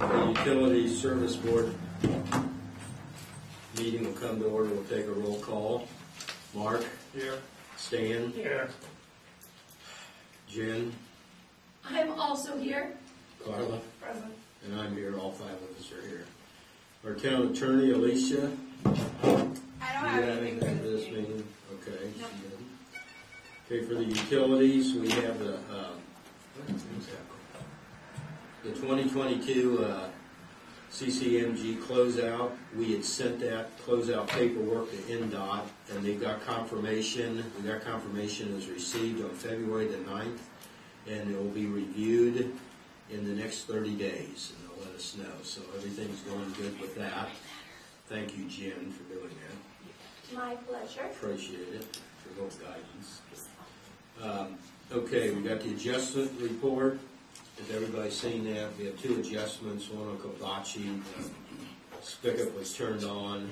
The Utility Service Board meeting will come to order. We'll take a roll call. Mark? Here. Stan? Here. Jen? I'm also here. Carla? Present. And I'm here. All five of us are here. Our town attorney, Alicia? I don't have anything for for this this meeting. meeting? Okay. Nope. She didn't. Okay, for the utilities, we have the 2022 CCMG closeout. We had sent that closeout paperwork to NDOT, and they got confirmation. We got confirmation it was received on February the 9th, and it will be reviewed in the next 30 days, and they'll let us know. So everything's going good with that. Thank you, Jen, for doing that. My pleasure. Appreciate it for both guidance. Okay, we got the adjustment report. Has everybody seen that? We have two adjustments, one on Kobachi. The spigot was turned on,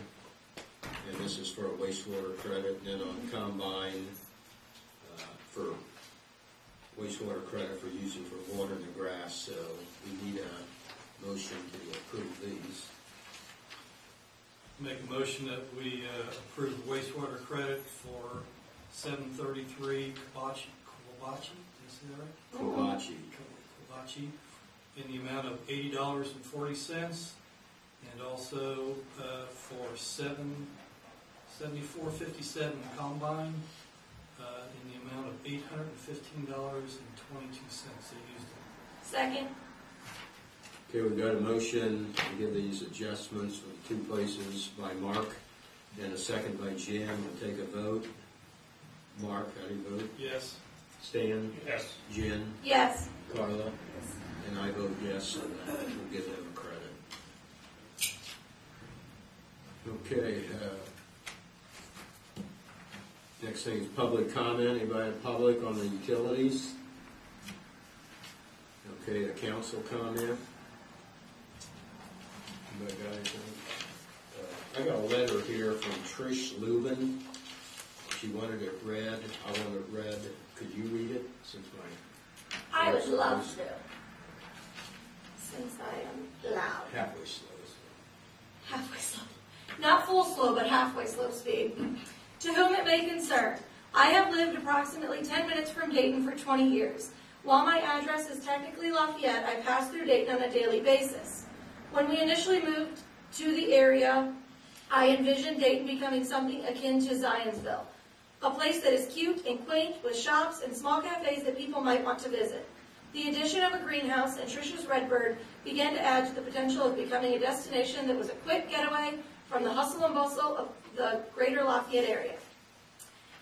and this is for a wastewater credit. Then on Combine, for wastewater credit for using for watering the grass. So we need a motion to approve these. Make a motion that we approve the wastewater credit for 733 Kobachi, did I say that right? Kobachi. Kobachi, in the amount of $80.40, and also for 7457 Combine, in the amount of $815.22. They used it. Second. Okay, we've got a motion to give these adjustments for the two places by Mark, and a second by Jen. We'll take a vote. Mark, how do you vote? Yes. Stan? Yes. Jen? Yes. Carla? And I vote yes, so we'll give them a credit. Okay, next thing is public comment. Anybody in public on the utilities? Okay, the council comment. Anybody got anything? I got a letter here from Trish Lubin. She wanted it read. I want it read. Could you read it since my I would love to. Since I am loud. halfway slow? Halfway slow. Not full slow, but halfway slow speed. To whom it may concern, I have lived approximately 10 minutes from Dayton for 20 years. While my address is technically Lafayette, I pass through Dayton on a daily basis. When we initially moved to the area, I envisioned Dayton becoming something akin to Zionsville, a place that is cute and quaint with shops and small cafes that people might want to visit. The addition of a greenhouse and Trisha's Redbird began to add to the potential of becoming a destination that was a quick getaway from the hustle and bustle of the greater Lafayette area.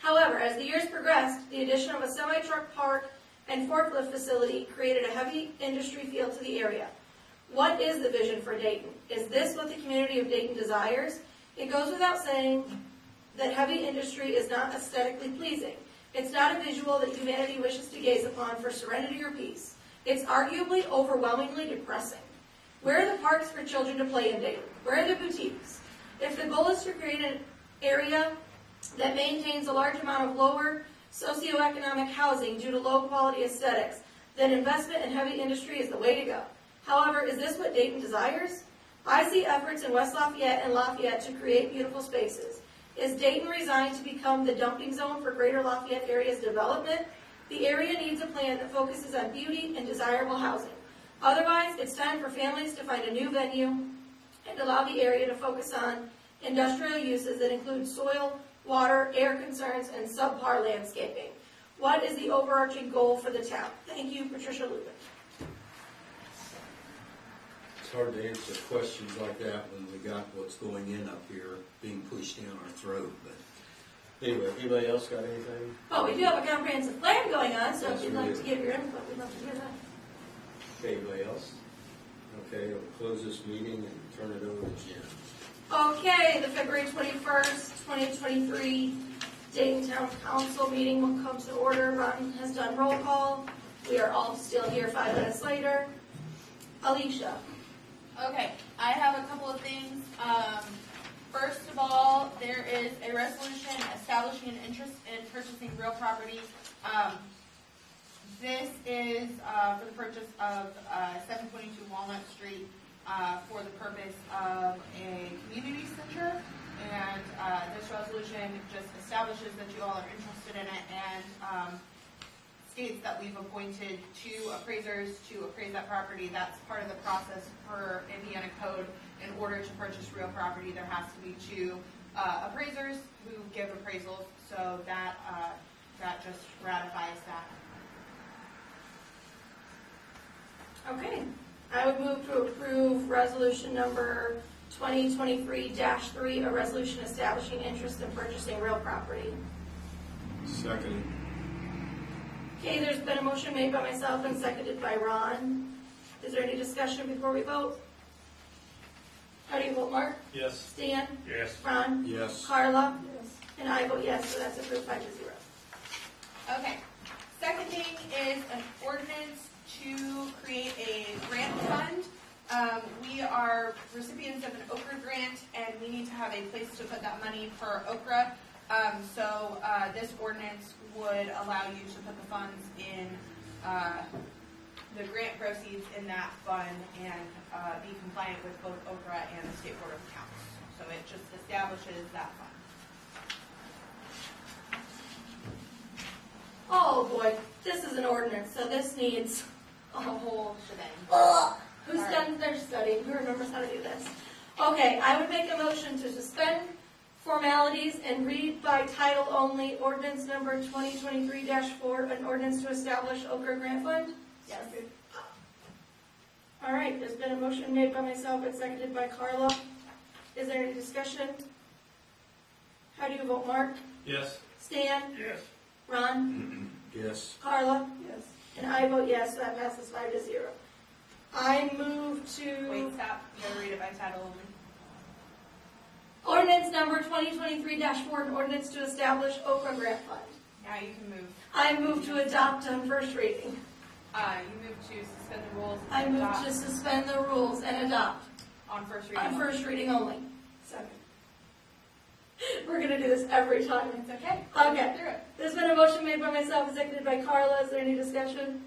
However, as the years progressed, the addition of a semi-truck park and forklift facility created a heavy industry feel to the area. What is the vision for Dayton? Is this what the community of Dayton desires? It goes without saying that heavy industry is not aesthetically pleasing. It's not a visual that humanity wishes to gaze upon for serenity or peace. It's arguably overwhelmingly depressing. Where are the parks for children to play in Dayton? Where are the boutiques? If the goal is to create an area that maintains a large amount of lower socioeconomic housing due to low quality aesthetics, then investment in heavy industry is the way to go. However, is this what Dayton desires? I see efforts in West Lafayette and Lafayette to create beautiful spaces. Is Dayton resigned to become the dumping zone for greater Lafayette area's development? The area needs a plan that focuses on beauty and desirable housing. Otherwise, it's time for families to find a new venue and allow the area to focus on industrial uses that include soil, water, air concerns, and subpar landscaping. What is the overarching goal for the town? Thank you, Patricia Lubin. It's hard to answer questions like that when we got what's going in up here being pushed down our throat. But anyway, anybody else got anything? Well, we do have a comprehensive plan going on, so Yes, if you'd we like do. to give your input, we'd love to hear that. Okay, anybody else? Okay, we'll close this meeting and turn it over to Jen. Okay, the February 21st, 2023 Dayton Town Council meeting will come to order. Ron has done roll call. We are all still here 5 minutes later. Alicia. Okay, I have a couple of things. First of all, there is a resolution establishing an interest in purchasing real property. This is for the purchase of 722 Walnut Street. for the purpose of a community center. And this resolution just establishes that you all are interested in it and states that we've appointed 2 appraisers to appraise that property. That's part of the process per Indiana code. In order to purchase real property, there has to be 2 appraisers who give appraisals. So that just ratifies that. Okay, I would move to approve resolution number 2023-3, a resolution establishing interest in purchasing real property. Second. Okay, there's been a motion made by myself and seconded by Ron. Is there any discussion before we vote? How do you vote, Mark? Yes. Stan? Yes. Ron? Yes. Carla? Yes. And I vote yes, so that's approved 5-0. Okay. Second thing is an ordinance to create a grant fund. We are recipients of an Okra grant, and we need to have a place to put that money for Okra. So this ordinance would allow you to put the funds in the grant proceeds in that fund and be compliant with both Okra and the State Board of Accounts. So it just establishes that fund. Oh boy, this is an ordinance, so this needs A whole shebang. Who's done their study? Who remembers how to do this? Okay, I would make a motion to suspend formalities and read by title only ordinance number 2023-4, an ordinance to establish Okra Grant Fund. Yes. All right, there's been a motion made by myself and seconded by Carla. Is there any discussion? How do you vote, Mark? Yes. Stan? Yes. Ron? Yes. Carla? Yes. And I vote yes, so that passes 5-0. I move to... Wait, stop. You gotta read it by title only. Ordinance number 2023-4, an ordinance to establish Okra Grant Fund. Now you can move. I move to adopt on first reading. You move to suspend the rules. I and move adopt to suspend the rules and adopt on first reading. on first reading only. Second. We're gonna do this every time. It's okay. Okay. Get through it. There's been a motion made by myself and seconded by Carla. Is there any discussion?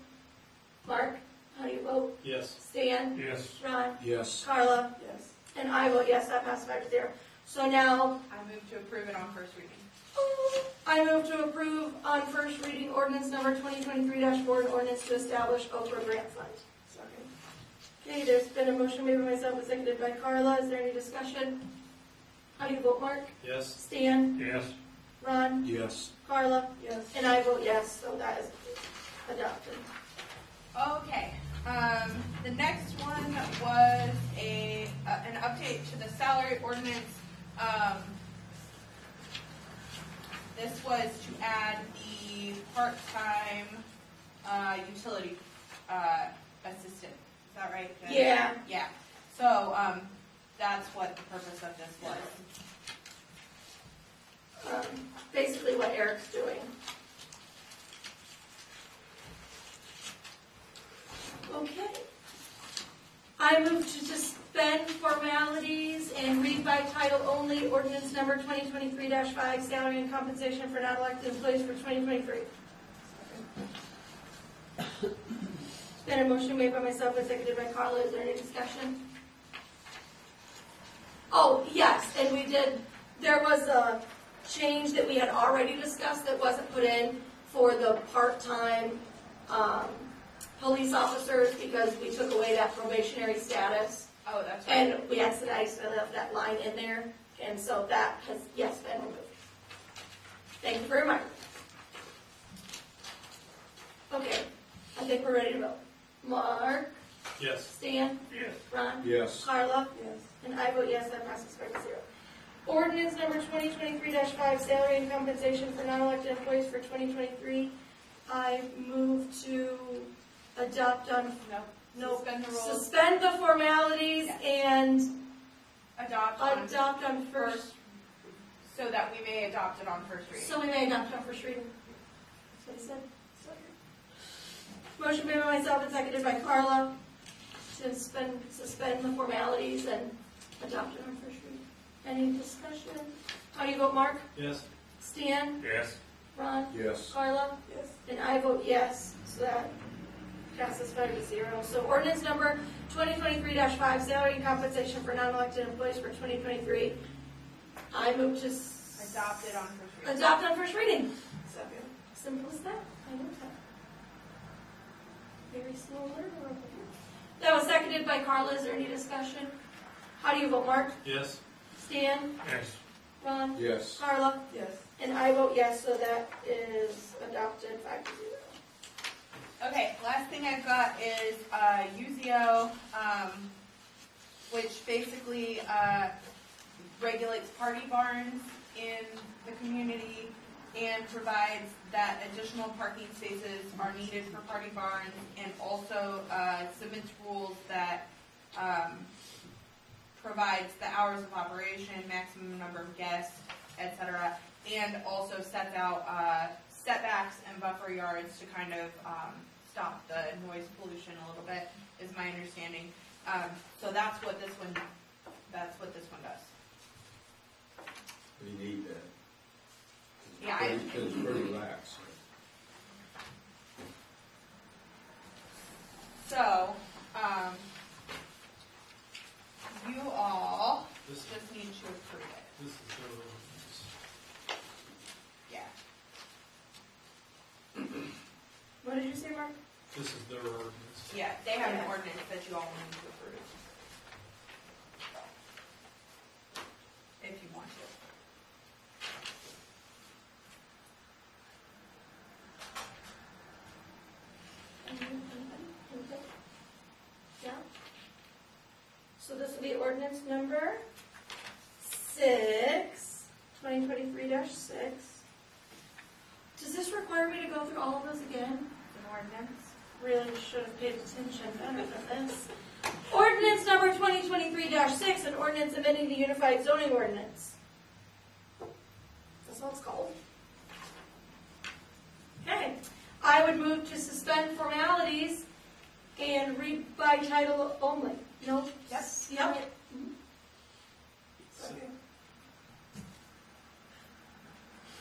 Mark, how do you vote? Yes. Stan? Yes. Ron? Yes. Carla? Yes. And I vote yes, that passes 5-0. So now, I move to approve it on first reading. I move to approve on first reading ordinance number 2023-4, an ordinance to establish Okra Grant Fund. Okay, there's been a motion made by myself and seconded by Carla. Is there any discussion? How do you vote, Mark? Yes. Stan? Yes. Ron? Yes. Carla? Yes. And I vote yes, so that is adopted. Okay. The next one was an update to the salary ordinance. This was to add the part-time utility assistant. Is that right, Jen? Yeah. Yeah. So that's what the purpose of this was. Basically what Eric's doing. Okay. I move to suspend formalities and read by title only ordinance number 2023-5, salary and compensation for non-elected employees for 2023. It's been a motion made by myself and seconded by Carla. Is there any discussion? Oh, yes, and there was a change that we had already discussed that wasn't put in for the part-time police officers because we took away that probationary status. Oh, that's right. And we accidentally left that line in there, and so that has, yes, been removed. Thank you very much. Okay, I think we're ready to vote. Mark? Yes. Stan? Yes. Ron? Yes. Carla? Yes. And I vote yes, that passes 5-0. Ordinance number 2023-5, salary and compensation for non-elected employees for 2023. I move to adopt on, no, Suspend the rules. suspend the formalities Yes. and Adopt on first, so that we may adopt it on first reading. so we may adopt on first reading. That's what he said. Motion made by myself and seconded by Carla to suspend the formalities and adopt it on first reading. Any discussion? How do you vote, Mark? Yes. Stan? Yes. Ron? Yes. Carla? Yes. And I vote yes, so that Passes 5-0. So ordinance number 2023-5, salary and compensation for non-elected employees for 2023. I move to Adopt it on first reading. adopt on first reading. Simple as that. I know that. Very slow learner over here. That was seconded by Carla. Is there any discussion? How do you vote, Mark? Yes. Stan? Yes. Ron? Yes. Carla? Yes. And I vote yes, so that is adopted 5-0. Okay, last thing I've got is UZO, which basically regulates party barns in the community and provides that additional parking spaces are needed for party barns, and also submits rules that provides the hours of operation, maximum number of guests, etc., and also sets out setbacks and buffer yards to kind of stop the noise pollution a little bit, is my understanding. So that's what this one does. We need that. Yeah, It's pretty lax. So, you all This, just need to approve it. this is their ordinance. Yeah. What did you say, Mark? This is their ordinance. Yeah, they have an Yeah. ordinance that you all need to approve. If you want to. Yeah. So this will be ordinance number 6, 2023-6. Does this require me to go through all of those again? An ordinance? Really should have paid attention better than this. Ordinance number 2023-6, an ordinance amending the Unified Zoning Ordinance. That's what it's called. Okay. I would move to suspend formalities and read by title only. No? Yes. Yep.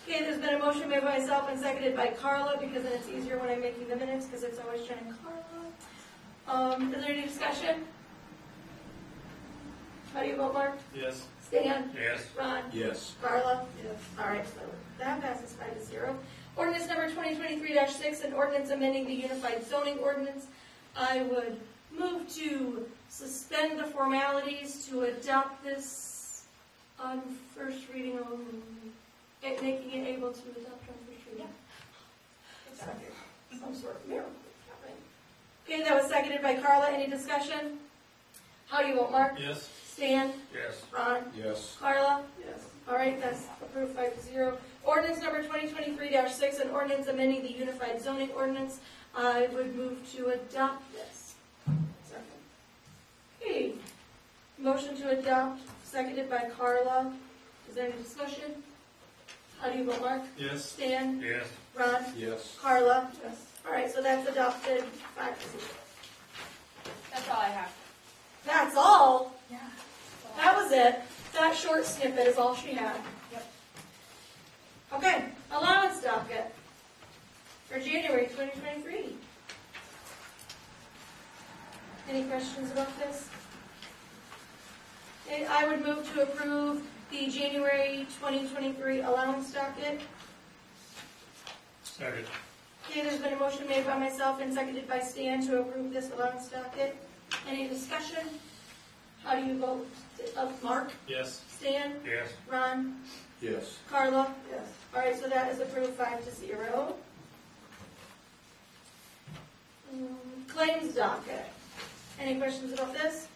Okay, there's been a motion made by myself and seconded by Carla, because then it's easier when I'm making the minutes, because it's always trying Carla. Is there any discussion? How do you vote, Mark? Yes. Stan? Yes. Ron? Yes. Carla? Yes. All right, so that passes 5-0. Ordinance number 2023-6, an ordinance amending the Unified Zoning Ordinance. I would move to suspend the formalities to adopt this on first reading only. Making it able to adopt on first reading. Some sort of miracle happening. Okay, that was seconded by Carla. Any discussion? How do you vote, Mark? Yes. Stan? Yes. Ron? Yes. Carla? Yes. All right, that's approved 5-0. Ordinance number 2023-6, an ordinance amending the Unified Zoning Ordinance. I would move to adopt this. Second. Okay. Motion to adopt, seconded by Carla. Is there any discussion? How do you vote, Mark? Yes. Stan? Yes. Ron? Yes. Carla? Yes. All right, so that's adopted 5-0. That's all I have. That's all? Yeah. That was it. That short snippet is all she had. Yep. Okay, allowance docket for January 2023. Any questions about this? Okay, I would move to approve the January 2023 allowance docket. Second. Okay, there's been a motion made by myself and seconded by Stan to approve this allowance docket. Any discussion? How do you vote? Mark? Yes. Stan? Yes. Ron? Yes. Carla? Yes. All right, so that is approved 5-0. Claims docket. Any questions about this?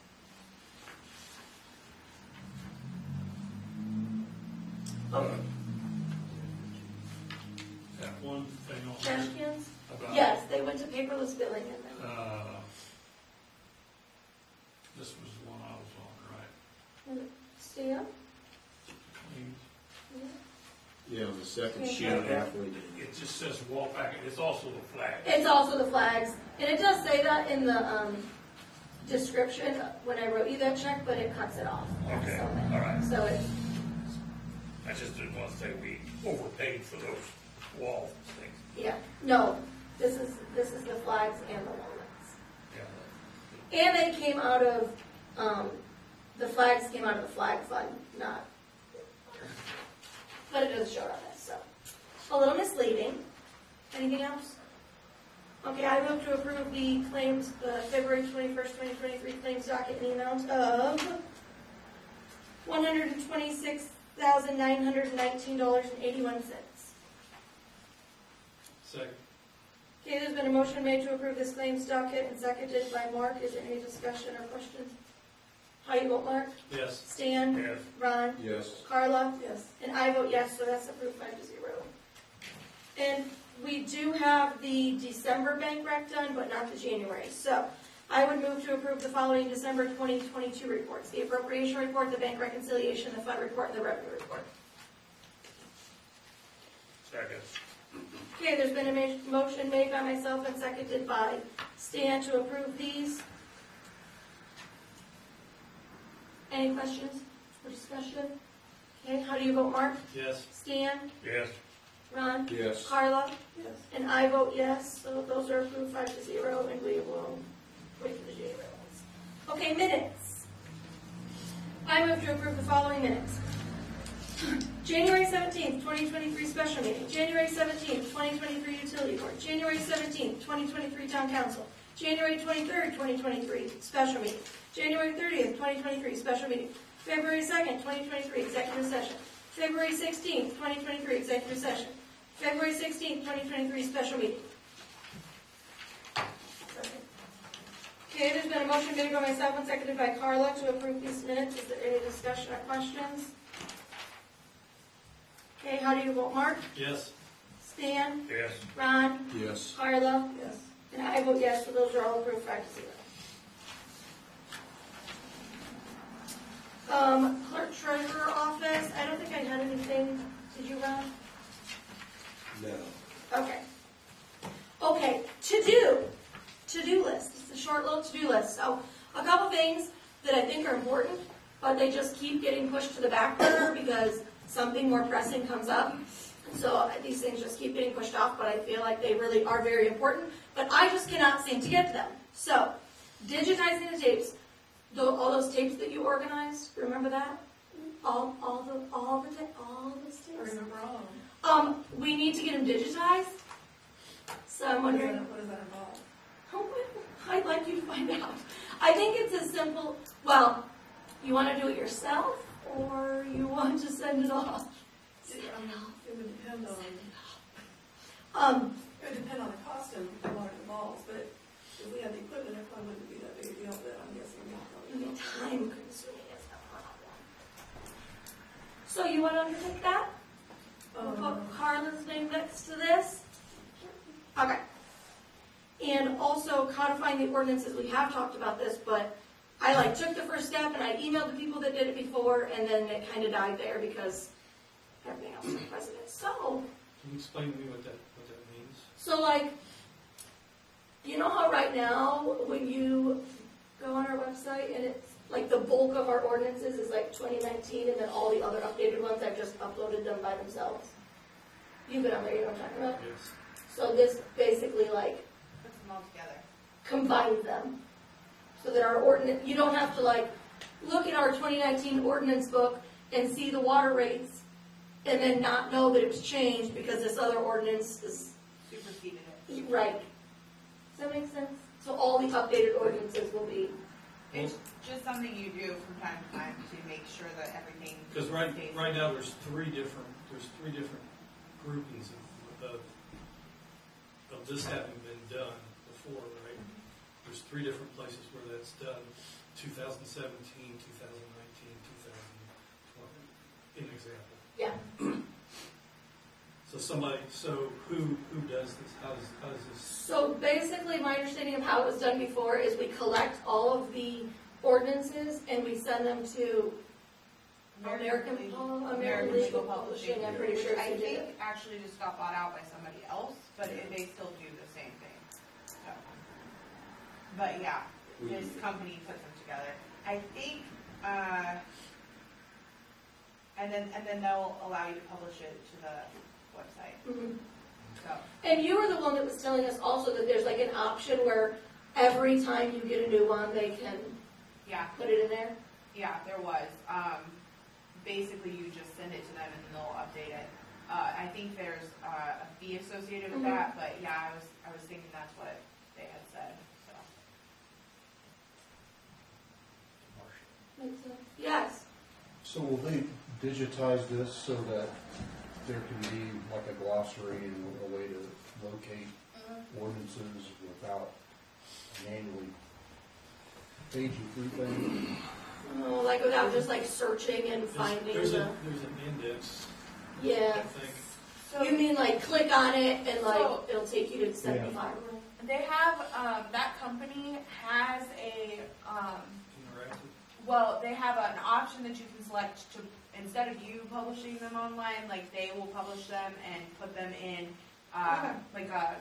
Okay. That one thing on Trash there cans? about. Yes, they went to paperless billing in them. This was the one I was on, right? Stan? Claims. Yeah, on the second Okay. sheet, halfway down. It just says wall packet, it's also the flag. It's also the flags, and it does say that in the description when I wrote you that check, but it cuts it off. Okay, So- all right. So it's, I just didn't want to say we overpaid for those wall things. yeah, no, this is the flags and the walnuts. And they came out of, the flags came out of the flag fund, not, but it does show on this, so. A little misleading. Anything else? Okay, I move to approve the claims, February 21st, 2023 claims docket in the amount of $126,919.81. Second. Okay, there's been a motion made to approve this claims docket and seconded by Mark. Is there any discussion or questions? How you vote, Mark? Yes. Stan? Yes. Ron? Yes. Carla? Yes. And I vote yes, so that's approved 5-0. And we do have the December bank rec done, but not the January. So I would move to approve the following December 2022 reports: the appropriation report, the bank reconciliation, the fund report, and the revenue report. Second. Okay, there's been a motion made by myself and seconded by Stan to approve these. Any questions or discussion? Okay, how do you vote, Mark? Yes. Stan? Yes. Ron? Yes. Carla? Yes. And I vote yes, so those are approved 5-0, and we will wait for the January ones. Okay, minutes. I move to approve the following minutes. January 17th, 2023 special meeting, January 17th, 2023 utility board, January 17th, 2023 town council, January 23rd, 2023 special meeting, January 30th, 2023 special meeting, February 2nd, 2023 executive session, February 16th, 2023 executive session, February 16th, 2023 special meeting. Okay, there's been a motion made by myself and seconded by Carla to approve these minutes. Is there any discussion or questions? Okay, how do you vote, Mark? Yes. Stan? Yes. Ron? Yes. Carla? Yes. And I vote yes, so those are all approved 5-0. Clerk treasurer office, I don't think I had anything. Did you, Ron? No. Okay. Okay, to-do list. It's a short little to-do list. So a couple things that I think are important, but they just keep getting pushed to the back burner because something more pressing comes up. So these things just keep getting pushed off, but I feel like they really are very important. But I just cannot seem to get to them. So digitizing the tapes, all those tapes that you organized, remember that? All those tapes. I remember all of them. We need to get them digitized. So I'm wondering. What does that involve? I'd like you to find out. I think it's as simple, well, you want to do it yourself, or you want to send it off? It would depend on, Um, it would depend on the cost and what it involves, but if we had the equipment, it probably wouldn't be that big a deal, but I'm guessing we it'll be probably. time consuming as a problem. So you want to undertake that? We'll put Carla's name next to this. Okay. And also codifying the ordinances, we have talked about this, but I took the first step and I emailed the people that did it before, and then it kind of died there because everything else was precedent. So, Can you explain to me what that means? so you know how right now when you go on our website and it's like the bulk of our ordinances is 2019, and then all the other updated ones I've just uploaded them by themselves. You've been on there, you know what I'm talking about? Yes. So this basically Puts them all together. combines them. So that our ordinance, you don't have to look at our 2019 ordinance book and see the water rates and then not know that it was changed because this other ordinance is Superseded it. right. Does that make sense? So all the updated ordinances will be, It's just something you do from time to time to make sure that everything. Because stays. right now, there's three different groupings of this having been done before, right? There's three different places where that's done: 2017, 2019, 2020. An example. yeah. So who does this? How does this? So basically, my understanding of how it was done before is we collect all of the ordinances and we send them to American Legal Publishing. I'm pretty sure I they did think it. actually just got bought out by somebody else, but they still do the same thing. So. But yeah, this company puts them together. I think, and then they'll allow you to publish it to the website. Mhm. So And you were the one that was telling us also that there's an option where every time you get a new one, they can Yeah, put it in there? yeah, there was. Basically, you just send it to them and they'll update it. I think there's a fee associated with that, but yeah, I was thinking that's what they had said, so. Makes sense. Yes. So will they digitize this so that there can be like a glossary and a way to locate ordinances without manually paging through things? Oh, like without just like searching and finding There's the, an index, I yeah. think. You mean like click on it and like So- it'll take you to 75? They have, that company has a, Interactive. well, they have an option that you can select to, instead of you publishing them online, like they will publish them and put them in, like a,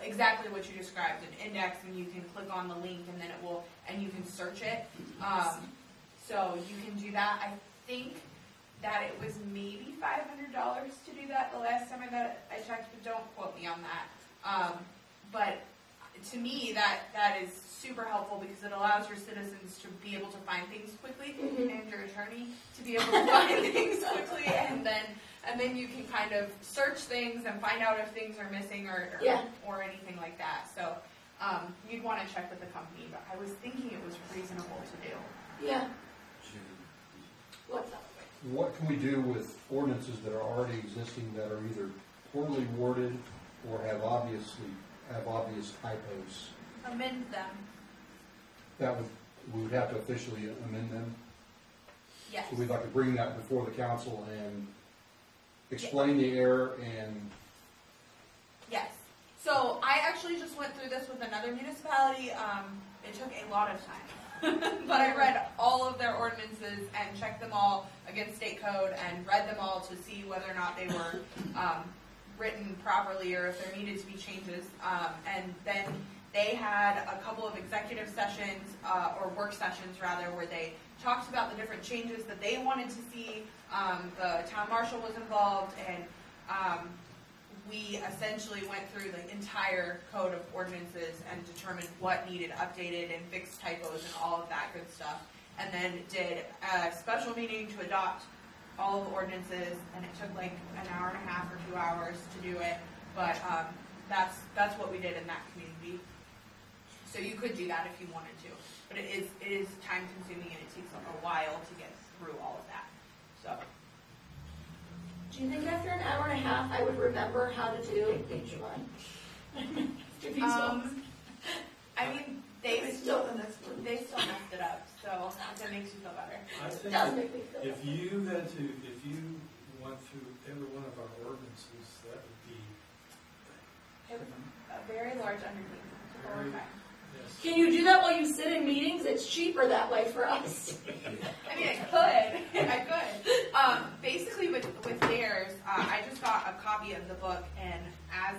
exactly what you described, an index, and you can click on the link and then it will, and you can search it. So you can do that. I think that it was maybe $500 to do that the last time I checked, but don't quote me on that. But to me, that is super helpful because it allows your citizens to be able to find things quickly and your attorney to be able to find things quickly, and then you can kind of search things and find out if things are missing or anything like that. So you'd want to check with the company, but I was thinking it was reasonable to do. Yeah. What's up? What can we do with ordinances that are already existing that are either poorly worded or have obvious typos? Amend them. We would have to officially amend them. Yes. So we'd like to bring that before the council and explain the error and. Yes. So I actually just went through this with another municipality. It took a lot of time. But I read all of their ordinances and checked them all against state code and read them all to see whether or not they were written properly or if there needed to be changes. And then they had a couple of executive sessions, or work sessions rather, where they talked about the different changes that they wanted to see. The town marshal was involved, and we essentially went through the entire code of ordinances and determined what needed updated and fixed typos and all of that good stuff. And then did a special meeting to adopt all of the ordinances, and it took like an hour and a half or 2 hours to do it. But that's what we did in that community. So you could do that if you wanted to, but it is time consuming and it takes a while to get through all of that. So. Do you think after an hour and a half I would remember how to do each one? I mean, they Still the next one. messed it up, so that makes you feel better. I It think does make me feel if you went through every one of our ordinances, that would be, A very large undertaking. Took a long time. yes. Can you do that while you sit in meetings? It's cheaper that way for us. I mean, I could. Basically, with theirs, I just got a copy of the book, and as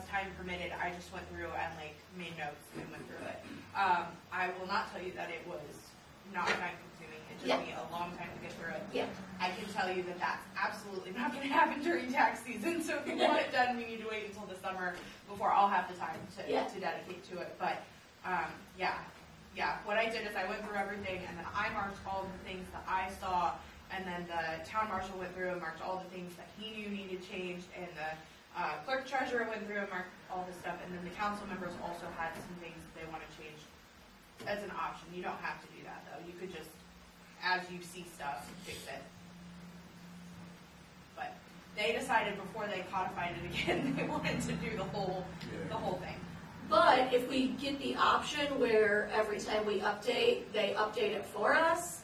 time permitted, I just went through and like made notes and went through it. I will not tell you that it was not time consuming. It took me a long time to get through it. Yeah. I can tell you that that's absolutely not going to happen during tax season. So if you want it done, we need to wait until the summer before I'll have the time to dedicate to it. But what I did is I went through everything, and then I marked all of the things that I saw, and then the town marshal went through and marked all the things that he knew needed changed, and the clerk treasurer went through and marked all this stuff, and then the council members also had some things that they want to change as an option. You don't have to do that though. You could just, as you see stuff, fix it. But they decided before they codified it again, they wanted to do the whole thing. But if we get the option where every time we update, they update it for us.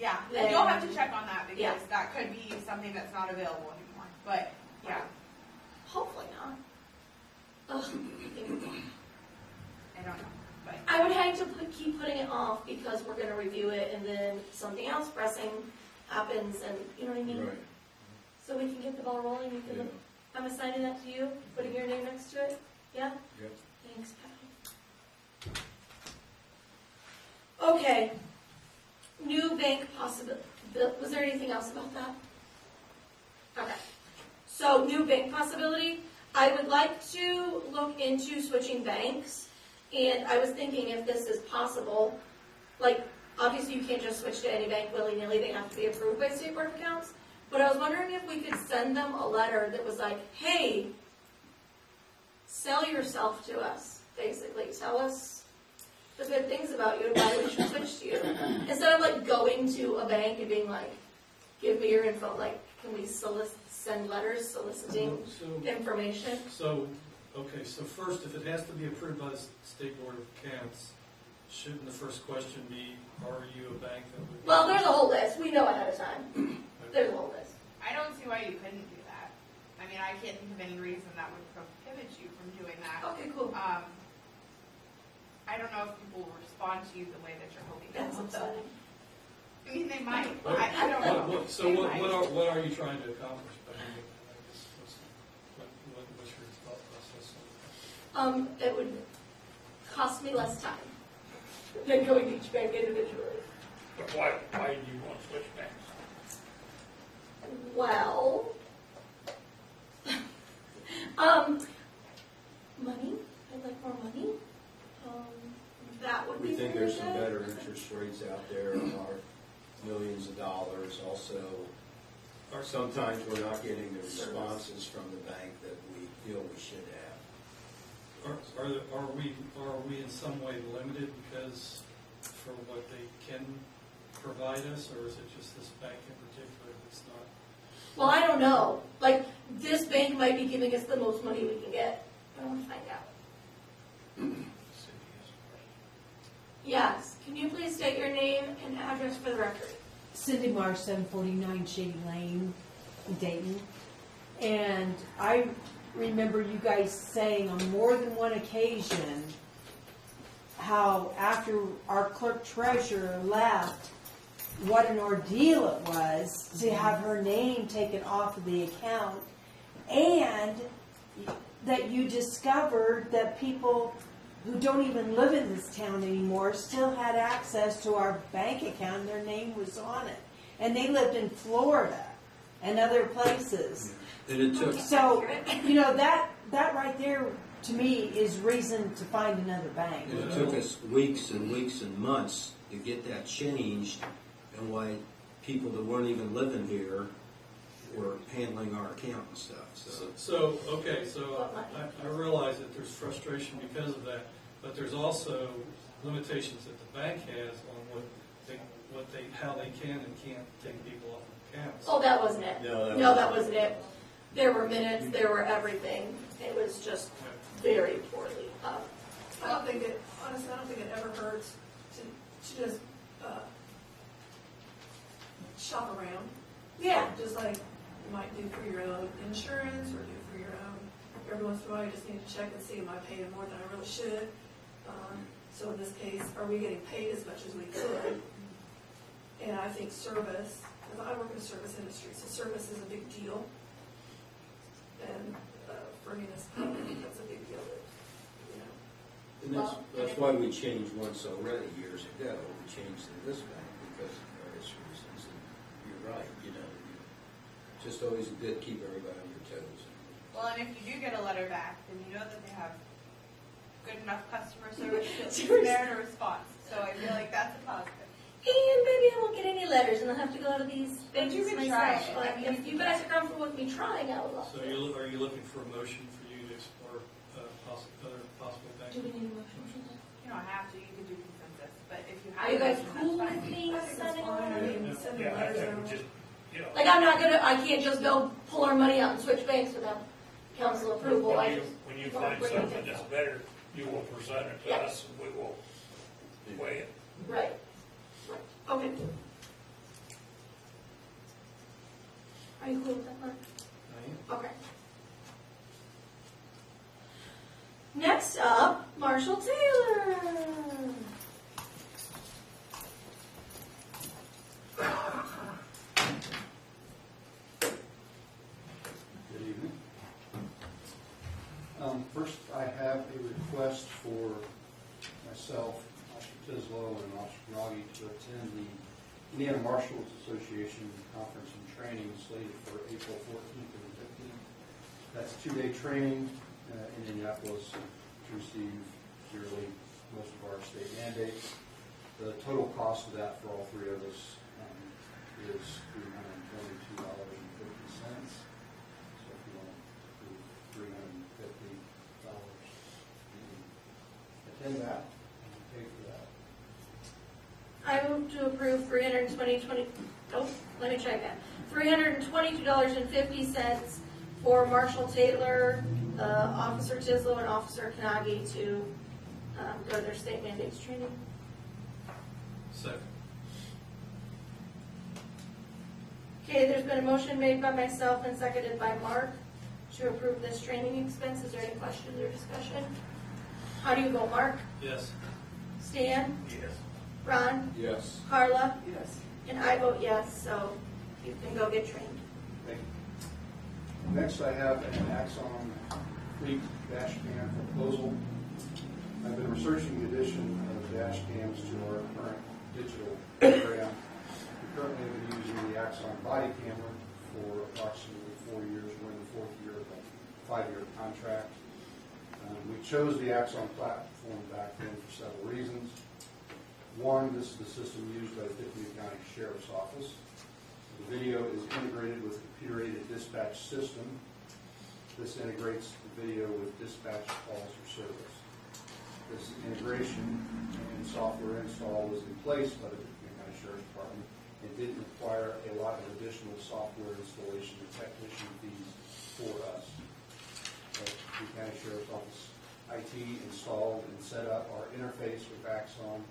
Yeah, Then- and you'll have to check on that because Yeah. that could be something that's not available anymore. But yeah, Hopefully not. Ugh. I don't know. But I would hate to keep putting it off because we're going to review it and then something else pressing happens, and you know what I mean? Right. So we can get the ball rolling. You can, I'm assigning that to you, putting your name next to it. Yeah? Yep. Thanks, Patty. Okay. New bank possibility. Was there anything else about that? Okay. So, new bank possibility. I would like to look into switching banks And I was thinking if this is possible, like, obviously you can't just switch to any bank willy-nilly, they have to be approved by State Board of Accounts. But I was wondering if we could send them a letter that was like, hey, sell yourself to us, basically. Tell us the good things about you and why we should switch to you. Instead of like going to a bank and being like, give me your info, like, can we send letters soliciting information? So, okay, so first, if it has to be approved by the State Board of Accounts, shouldn't the first question be, are you a bank that would? Well, there's a whole list. We know ahead of time. There's a whole list. I don't see why you couldn't do that. I mean, I can't think of any reason that would prohibit you from doing that. Okay, cool. I don't know if people will respond to you the way that you're hoping they That's will. upsetting. I mean, they might. What- I don't know. So They what might. are you trying to accomplish by doing that? I guess what's your thought process on that? It would cost me less time than going to each bank individually. But why do you want to switch banks? Well, money. I'd like more money. That would be We think very there's some good. better interest rates out there, are millions of dollars. Also, sometimes we're not getting the responses from the bank that we feel we should have. Are we in some way limited because for what they can provide us, or is it just this bank in particular that's not? Well, I don't know. Like, this bank might be giving us the most money we can get. I want to find out. Yes. Can you please state your name and address for the record? Cindy Marsh, 749 Shady Lane, Dayton. And I remember you guys saying on more than one occasion how after our clerk treasurer left, what an ordeal it was to have her name taken off of the account, and that you discovered that people who don't even live in this town anymore still had access to our bank account and their name was on it. And they lived in Florida and other places. And it took, So, that right there to me is reason to find another bank. it took us weeks and weeks and months to get that changed, and why people that weren't even living here were handling our account and stuff, so. So I realize that there's frustration because of that, but there's also limitations that the bank has on how they can and can't take people off of accounts. Oh, that wasn't it. No, that wasn't it. There were minutes, there were everything. It was just very poorly. I don't think it ever hurts to just shop around. Yeah. Just like you might do for your own insurance or do for your own. Every once in a while, you just need to check and see, am I paying more than I really should? So in this case, are we getting paid as much as we could? And I think service, because I work in the service industry, so service is a big deal. And for municipality, that's a big deal. And that's why we changed once already years ago. We changed to this bank because of various reasons. And you're right, just always good to keep everybody on your toes. Well, and if you do get a letter back, then you know that they have good enough customer service to merit a response. So I feel like that's a positive. And maybe I won't get any letters and I'll have to go out of these But you banks can try myself. it. But I mean, if you guys are comfortable with me trying, I would love So to. are you looking for a motion for you to explore other possible banks? Do we need a motion for that? You don't have to, you can do consensus, but if you Are have you a guys motion, cool that's with fine. me I think that's sending a fine. I letter? mean, sending Yeah, I letters think out. we just, Like, I can't just go pull our money out and switch banks without council approval. when you find something that's better, you will present it to Yeah. us and we will weigh it. Right. Okay. Are you cool with that, Mark? Okay. Next up, Marshall Taylor. Good evening. First, I have a request for myself, Oscar Tislow, and Oscar Nagy to attend the Indiana Marshals Association Conference and Training slated for April 14th and 15th. That's a two-day training in Indianapolis to receive yearly, most of our state mandates. The total cost of that for all three of us is $322.50. So if you want to approve $350, attend that and pay for that. I move to approve $322.50 for Marshall Taylor, Officer Tislow, and Officer Kanagi to go to their state mandates training. Second. Okay, there's been a motion made by myself and seconded by Mark to approve this training expense. Is there any questions or discussion? How do you vote, Mark? Yes. Stan? Yes. Ron? Yes. Carla? Yes. And I vote yes, so you can go get trained. Thank you. Next, I have an Axon Fleet dash cam proposal. I've been researching the addition of dash cams to our current digital program. We currently have been using the Axon body camera for approximately 4 years. We're in the fourth year of a 5-year contract. We chose the Axon platform back then for several reasons. One, this is the system used by the Dayton County Sheriff's Office. The video is integrated with a computer-aided dispatch system. This integrates the video with dispatch calls or service. This integration and software install was in place by the Dayton County Sheriff's Department. It didn't require a lot of additional software installation and technician fees for us. The Dayton County Sheriff's Office IT installed and set up our interface with Axon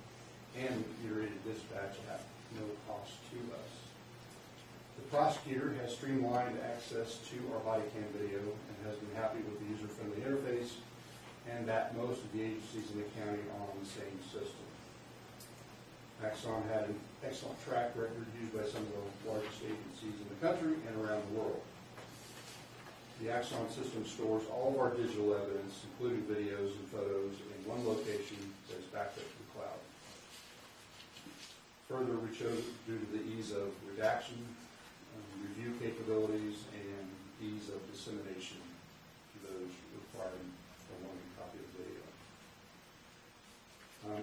and computer-aided dispatch at no cost to us. The prosecutor has streamlined access to our body cam video and has been happy with the user-friendly interface and that most of the agencies in the county are on the same system. Axon had an excellent track record used by some of the largest agencies in the country and around the world. The Axon system stores all of our digital evidence, including videos and photos, in one location that is backed up to the cloud. Further, we chose it due to the ease of redaction, review capabilities, and ease of dissemination to those requiring a one copy of the video.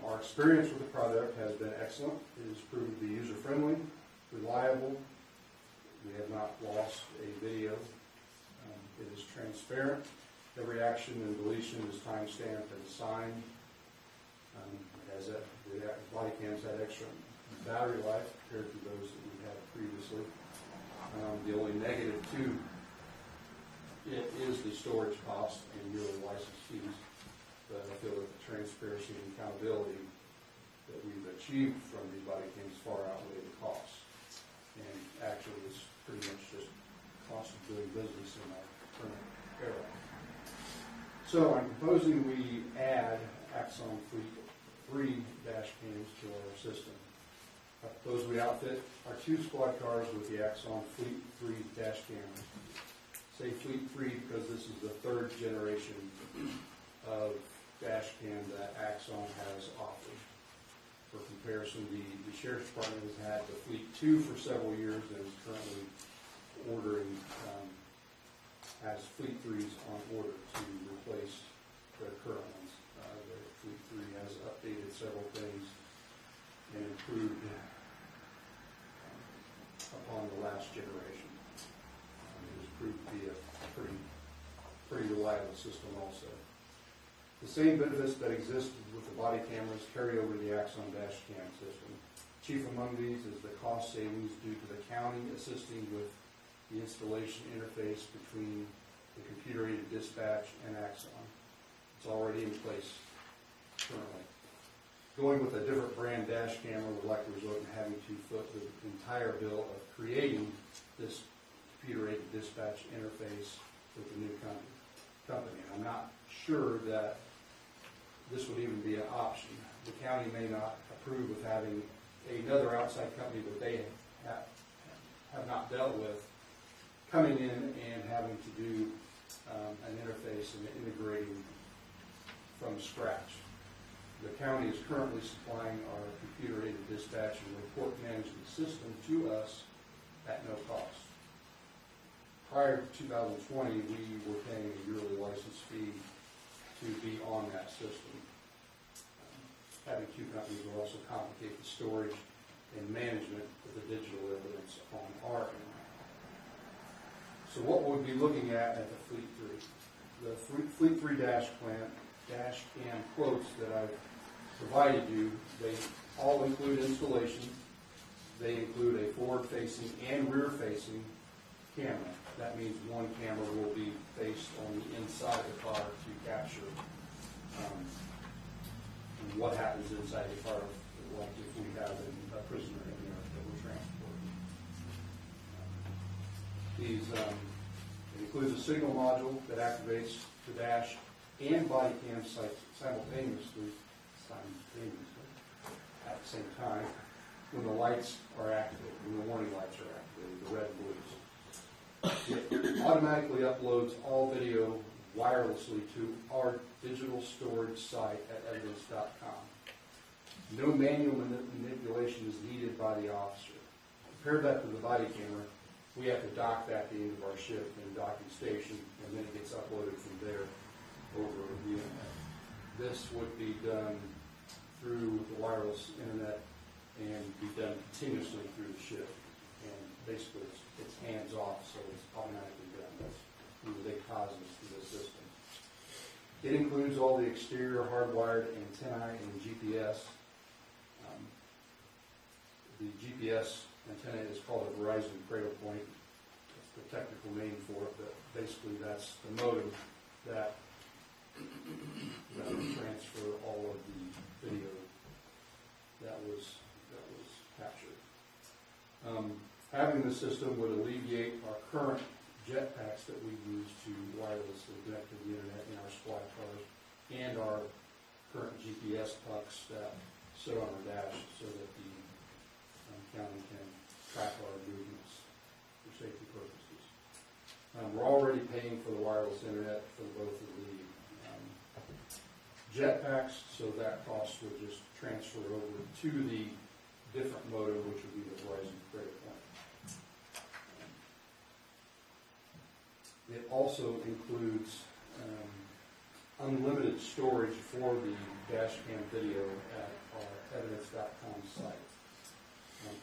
Our experience with the product has been excellent. It has proven to be user-friendly, reliable. We have not lost a video. It is transparent. Every action and deletion is time-stamped and signed. The body cams had extra battery life compared to those that we had previously. The only negative to it is the storage cost and yearly license fees. But I feel that the transparency and accountability that we've achieved from these body cams far outweigh the costs. And actually, it's pretty much just cost of doing business in our current era. So I'm proposing we add Axon Fleet 3 dash cams to our system. I propose we outfit our 2 squad cars with the Axon Fleet 3 dash cameras. Say Fleet 3 because this is the 3rd generation of dash cam that Axon has offered. For comparison, the Sheriff's Department has had the Fleet 2 for several years and is currently ordering, has Fleet 3s on order to replace the current ones. The Fleet 3 has updated several things and improved upon the last generation. It has proved to be a pretty reliable system also. The same benefits that existed with the body cameras carry over to the Axon dash cam system. Chief among these is the cost savings due to the county assisting with the installation interface between the computer-aided dispatch and Axon. It's already in place currently. Going with a different brand dash camera would likely result in having to foot the entire bill of creating this computer-aided dispatch interface with the new company. I'm not sure that this would even be an option. The county may not approve of having another outside company that they have not dealt with coming in and having to do an interface and integrating from scratch. The county is currently supplying our computer-aided dispatch and report management system to us at no cost. Prior to 2020, we were paying a yearly license fee to be on that system. having two companies will also complicate the storage and management of the digital evidence on our end. So what we'll be looking at the Fleet 3. The Fleet 3 dash cam quotes that I've provided you, they all include installation. They include a forward-facing and rear-facing camera. That means one camera will be faced on the inside of the car to capture what happens inside the car, like if we have a prisoner in there that we're transporting. It includes a signal module that activates the dash and body cam simultaneously at the same time when the lights are activated, when the warning lights are activated, the red and blues. It automatically uploads all video wirelessly to our digital storage site at evidence.com. No manual manipulation is needed by the officer. Compare that to the body camera. We have to dock that at the end of our ship in the docking station, and then it gets uploaded from there over the internet. This would be done through the wireless internet and be done continuously through the ship. And basically, it's hands-off, so it's automatically done. That's one of the big positives to this system. It includes all the exterior hardwired antennae and GPS. The GPS antenna is called a Verizon Cradle Point. That's the technical name for it, but basically that's the modem that will transfer all of the video that was captured. Having the system would alleviate our current jetpacks that we use to wirelessly connect to the internet in our squad cars and our current GPS pucks that sit on our dash so that the county can track our movements for safety purposes. We're already paying for the wireless internet for both of the jetpacks, so that cost would just transfer over to the different modem, which would be the Verizon Cradle Point. It also includes unlimited storage for the dash cam video at our evidence.com site.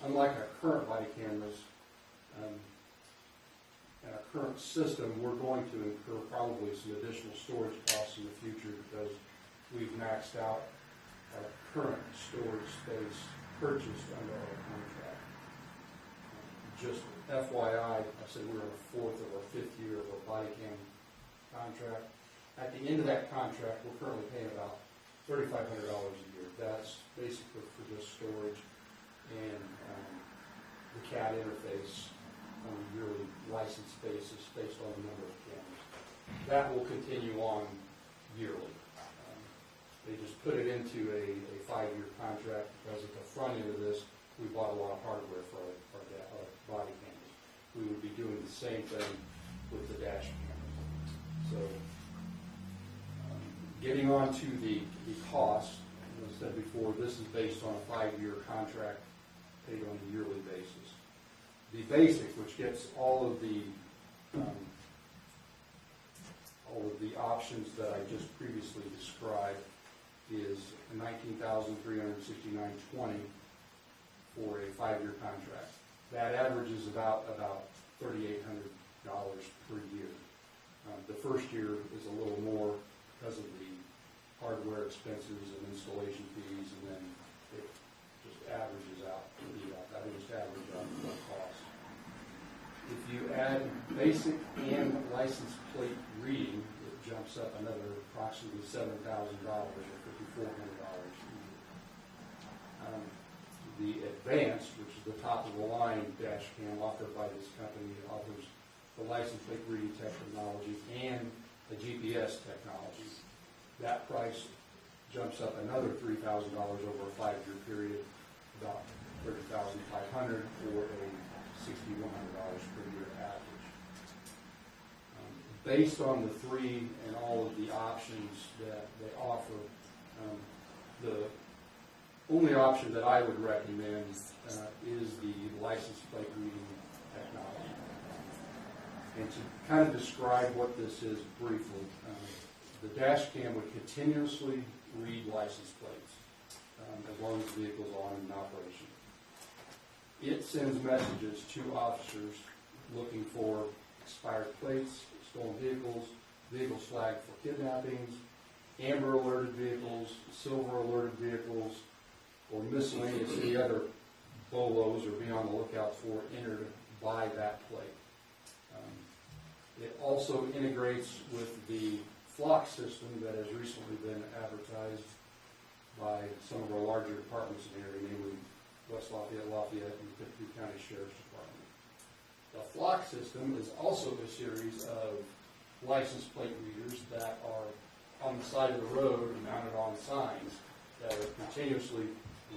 Unlike our current body cameras and our current system, we're going to incur probably some additional storage costs in the future because we've maxed out our current storage space purchased under our contract. Just FYI, I said we're in the fourth or fifth year of our body cam contract. At the end of that contract, we're currently paying about $3,500 a year. That's basically for just storage and the CAD interface on a yearly license basis based on the number of cameras. That will continue on yearly. They just put it into a 5-year contract because at the front end of this, we bought a lot of hardware for our body cameras. We would be doing the same thing with the dash cameras. So getting on to the cost, as I said before, this is based on a 5-year contract paid on a yearly basis. The basic, which gets all of the options that I just previously described, is $19,369.20 for a 5-year contract. That averages about $3,800 per year. The first year is a little more because of the hardware expenses and installation fees, and then it just averages out to be I think it's average out the cost. If you add basic and license plate reading, it jumps up another approximately $7,000 or $5,400. The advanced, which is the top of the line dash cam offered by this company, offers the license plate reading technology and the GPS technology. That price jumps up another $3,000 over a 5-year period, about $30,500 or a $6,100 per year average. Based on the three and all of the options that they offer, the only option that I would recommend is the license plate reading technology. And to kind of describe what this is briefly, the dash cam would continuously read license plates. as long as the vehicle's on and in operation. It sends messages to officers looking for expired plates, stolen vehicles, vehicles flagged for kidnappings, amber alerted vehicles, silver alerted vehicles, or miscellaneous any other BOLOs or be on the lookout for entered by that plate. It also integrates with the flock system that has recently been advertised by some of our larger departments in the area, namely West Lafayette, Lafayette, and the Tippecanoe County Sheriff's Department. The flock system is also a series of license plate readers that are on the side of the road and mounted on signs that are continuously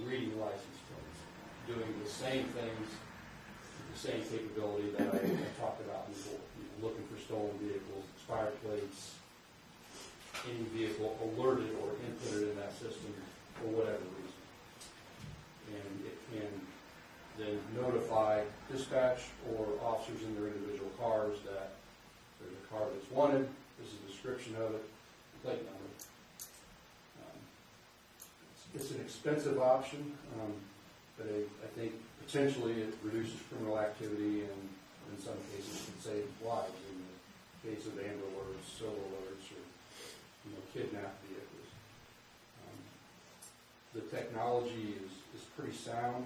reading license plates, doing the same things, the same capability that I talked about before. Looking for stolen vehicles, expired plates, any vehicle alerted or inputted in that system for whatever reason. And it can then notify dispatch or officers in their individual cars that there's a car that's wanted, this is a description of it, plate number. It's an expensive option, but I think potentially it reduces criminal activity and in some cases can save lives in the case of amber alerts, silver alerts, or kidnapped vehicles. The technology is pretty sound.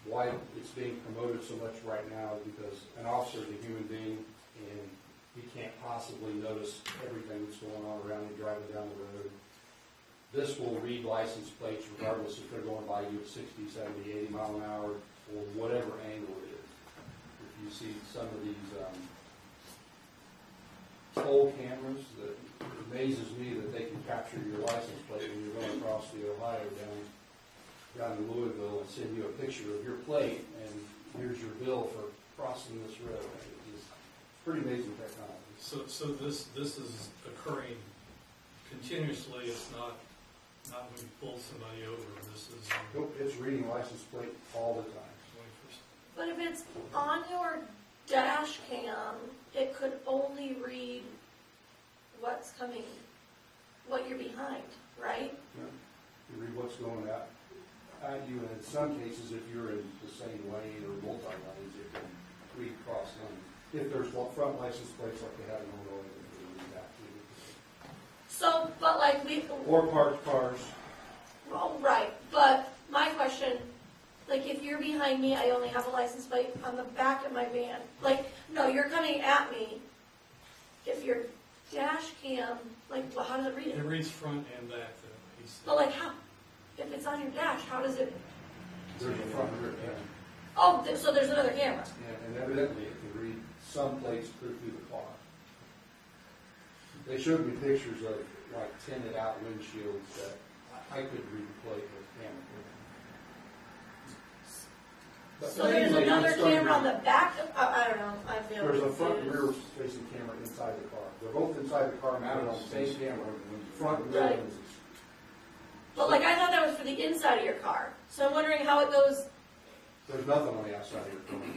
Why it's being promoted so much right now is because an officer is a human being and he can't possibly notice everything that's going on around him driving down the road. This will read license plates regardless if they're going by you at 60, 70, 80 mile an hour or whatever angle it is. If you see some of these toll cameras, that it amazes me that they can capture your license plate when you're going across the Ohio down to Louisville and send you a picture of your plate and here's your bill for crossing this road. It's pretty amazing technology. So this is occurring continuously. It's not when you pull somebody over. This is Nope, it's reading license plate all the time. 21st. But if it's on your dash cam, it could only read what's coming, what you're behind, right? You read what's going at you, and in some cases, if you're in the same lane or multi-lanes, it can read cross lanes. If there's front license plates like they have in Illinois, it can read that too. So, but like Or parked cars. well, right, but my question, like if you're behind me, I only have a license plate on the back of my van. Like, no, you're coming at me. If your dash cam, like, well, how does it read It it? reads front and back, though, he said. But like how? If it's on your dash, how does it? There's a front and rear camera. Oh, so there's another camera. And evidently it can read some plates clear through the car. They showed me pictures of like tinted out windshields that I could read the plate with camera. But So there's mainly, another it's going to camera on be- the back of, I don't know, I feel. There's a front and confused. rear facing camera inside the car. They're both inside the car mounted on the same camera, front and rear Right. lenses. But like I thought that was for the inside of your car. So I'm wondering how it goes. There's nothing on the outside of your car.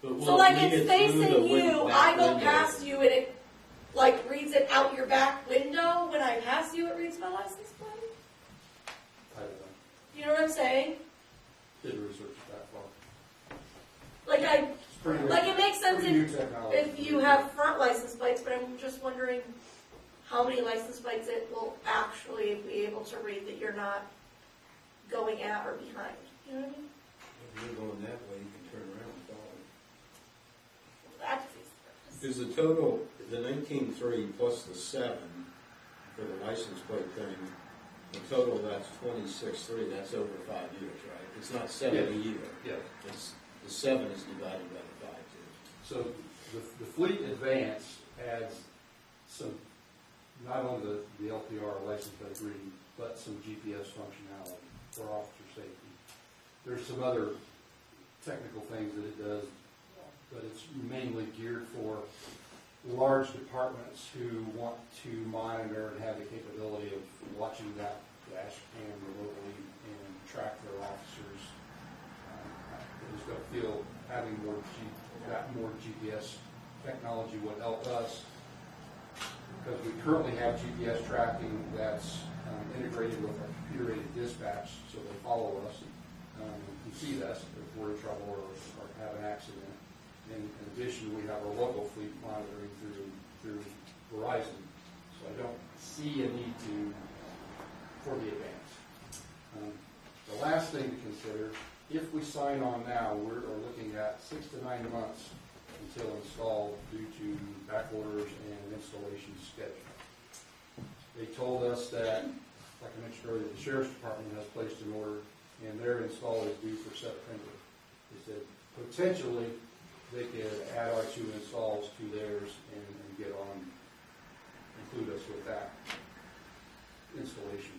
But will So like it read it's it through the facing you, back I go window? past you and it like reads it out your back window. When I pass you, it reads my license plate. I don't know. You know what I'm saying? Didn't research it that far. Like It's pretty like it makes sense pretty new if technology. you have front license plates, but I'm just wondering how many license plates it will actually be able to read that you're not going at or behind. You know what I mean? If you're going that way, you can turn around and follow. That's Is the total, the 19.3 plus the 7 for the license plate thing, the total that's 26.3, that's over 5 years, right? It's not 7 a year. Yeah. It's, the 7 is divided by the 5 too. So the Fleet Advance adds some, not only the LPR license plate reading, but some GPS functionality for officer safety. There's some other technical things that it does, but it's mainly geared for large departments who want to monitor and have the capability of watching that dash cam remotely and track their officers. I just don't feel having more GPS technology would help us because we currently have GPS tracking that's integrated with our computer-aided dispatch, so they follow us and see us if we're in trouble or have an accident. In addition, we have our local fleet monitoring through Verizon, so I don't see a need for the advance. The last thing to consider, if we sign on now, we're looking at 6 to 9 months until installed due to back orders and installation schedule. They told us that, like I mentioned earlier, the sheriff's department has placed an order and their install is due for September. They said potentially they could add our 2 installs to theirs and get on, include us with that installation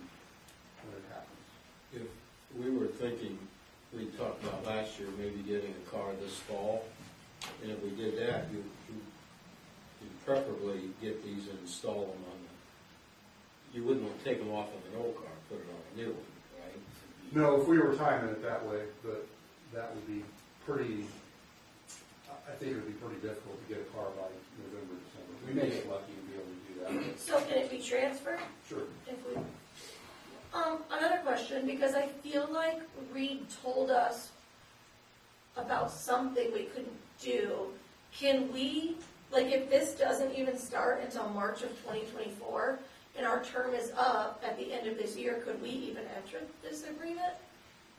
when it happens. If we were thinking, we talked about last year, maybe getting a car this fall, and if we did that, you'd preferably get these and install them on you wouldn't want to take them off of an old car and put it on a new one, right? No, if we were timing it that way, but that would be pretty, I think it would be pretty difficult to get a car by November, December. We may get lucky and be able to do that. So can it be transferred? Sure. If we, another question, because I feel like Reed told us about something we couldn't do. Can we, like if this doesn't even start until March of 2024, and our term is up at the end of this year, could we even enter this agreement?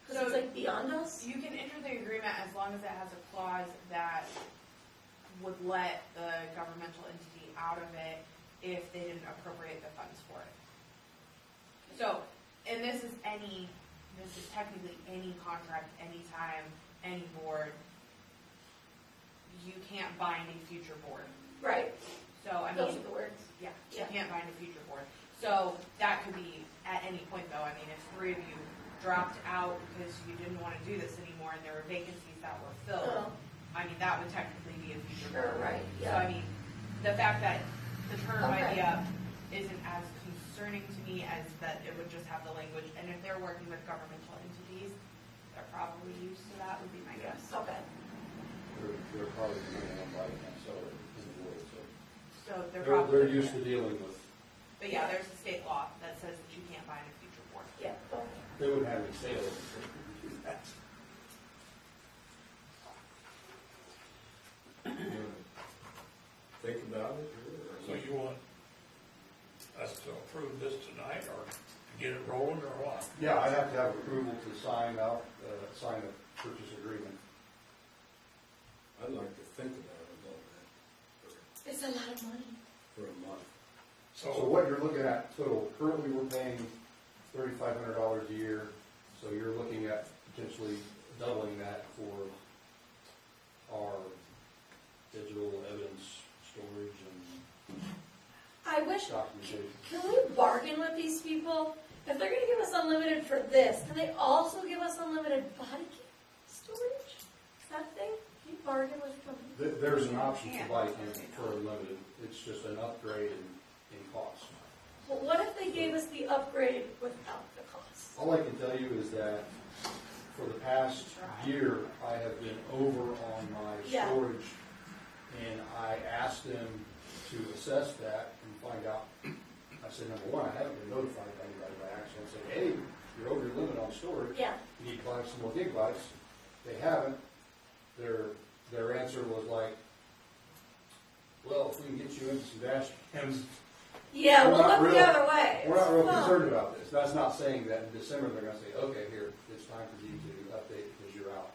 Because it's like beyond us? You can enter the agreement as long as it has a clause that would let the governmental entity out of it if they didn't appropriate the funds for it. So, and this is technically any contract, anytime, any board. You can't bind a future board. Right, So, I those mean, are the words. yeah, you Yeah. can't bind a future board. So, that could be at any point though. I mean, if 3 of you dropped out because you didn't want to do this anymore and there were vacancies that were filled, Oh. I mean, that would technically be a future Sure, board. right, So, yeah. I mean, the fact that the term might be Okay. up isn't as concerning to me as that it would just have the language. And if they're working with governmental entities, they're probably used to that, would be my guess. Okay. They're probably going to buy it and sell it in the world, so. So they're probably. They're used to dealing with, But yeah, there's a state law that says that you can't bind a future board. Yeah, okay. they wouldn't have any sales if they could do that. Think about it. So you want us to approve this tonight, or to get it rolling, or what? Yeah, I have to have approval to sign a purchase agreement. I'd like to think about it a little bit It's a lot of money. for a month. So what you're looking at total, currently we're paying $3,500 a year, so you're looking at potentially doubling that for our digital evidence storage and I wish, documentation. can we bargain with these people? If they're gonna give us unlimited for this, can they also give us unlimited body cam storage? Is that a thing? Can you bargain with companies? There's an option to buy cam for unlimited, it's just an upgrade in cost. Well, what if they gave us the upgrade without the cost? All I can tell you is that for the past year, I have been over on my Yeah. storage, and I asked them to assess that and find out. I said, number one, I haven't been notified by anybody by accident. I said, hey, you're over your limit on storage. Yeah, You need to buy some more gigabytes. They haven't. Their answer was like, well, if we can get you into some dash cams, yeah, We're we'll not look the real- other way. we're not real Well, concerned about this. That's not saying that in December they're gonna say, okay, here, it's time for you to update because you're out.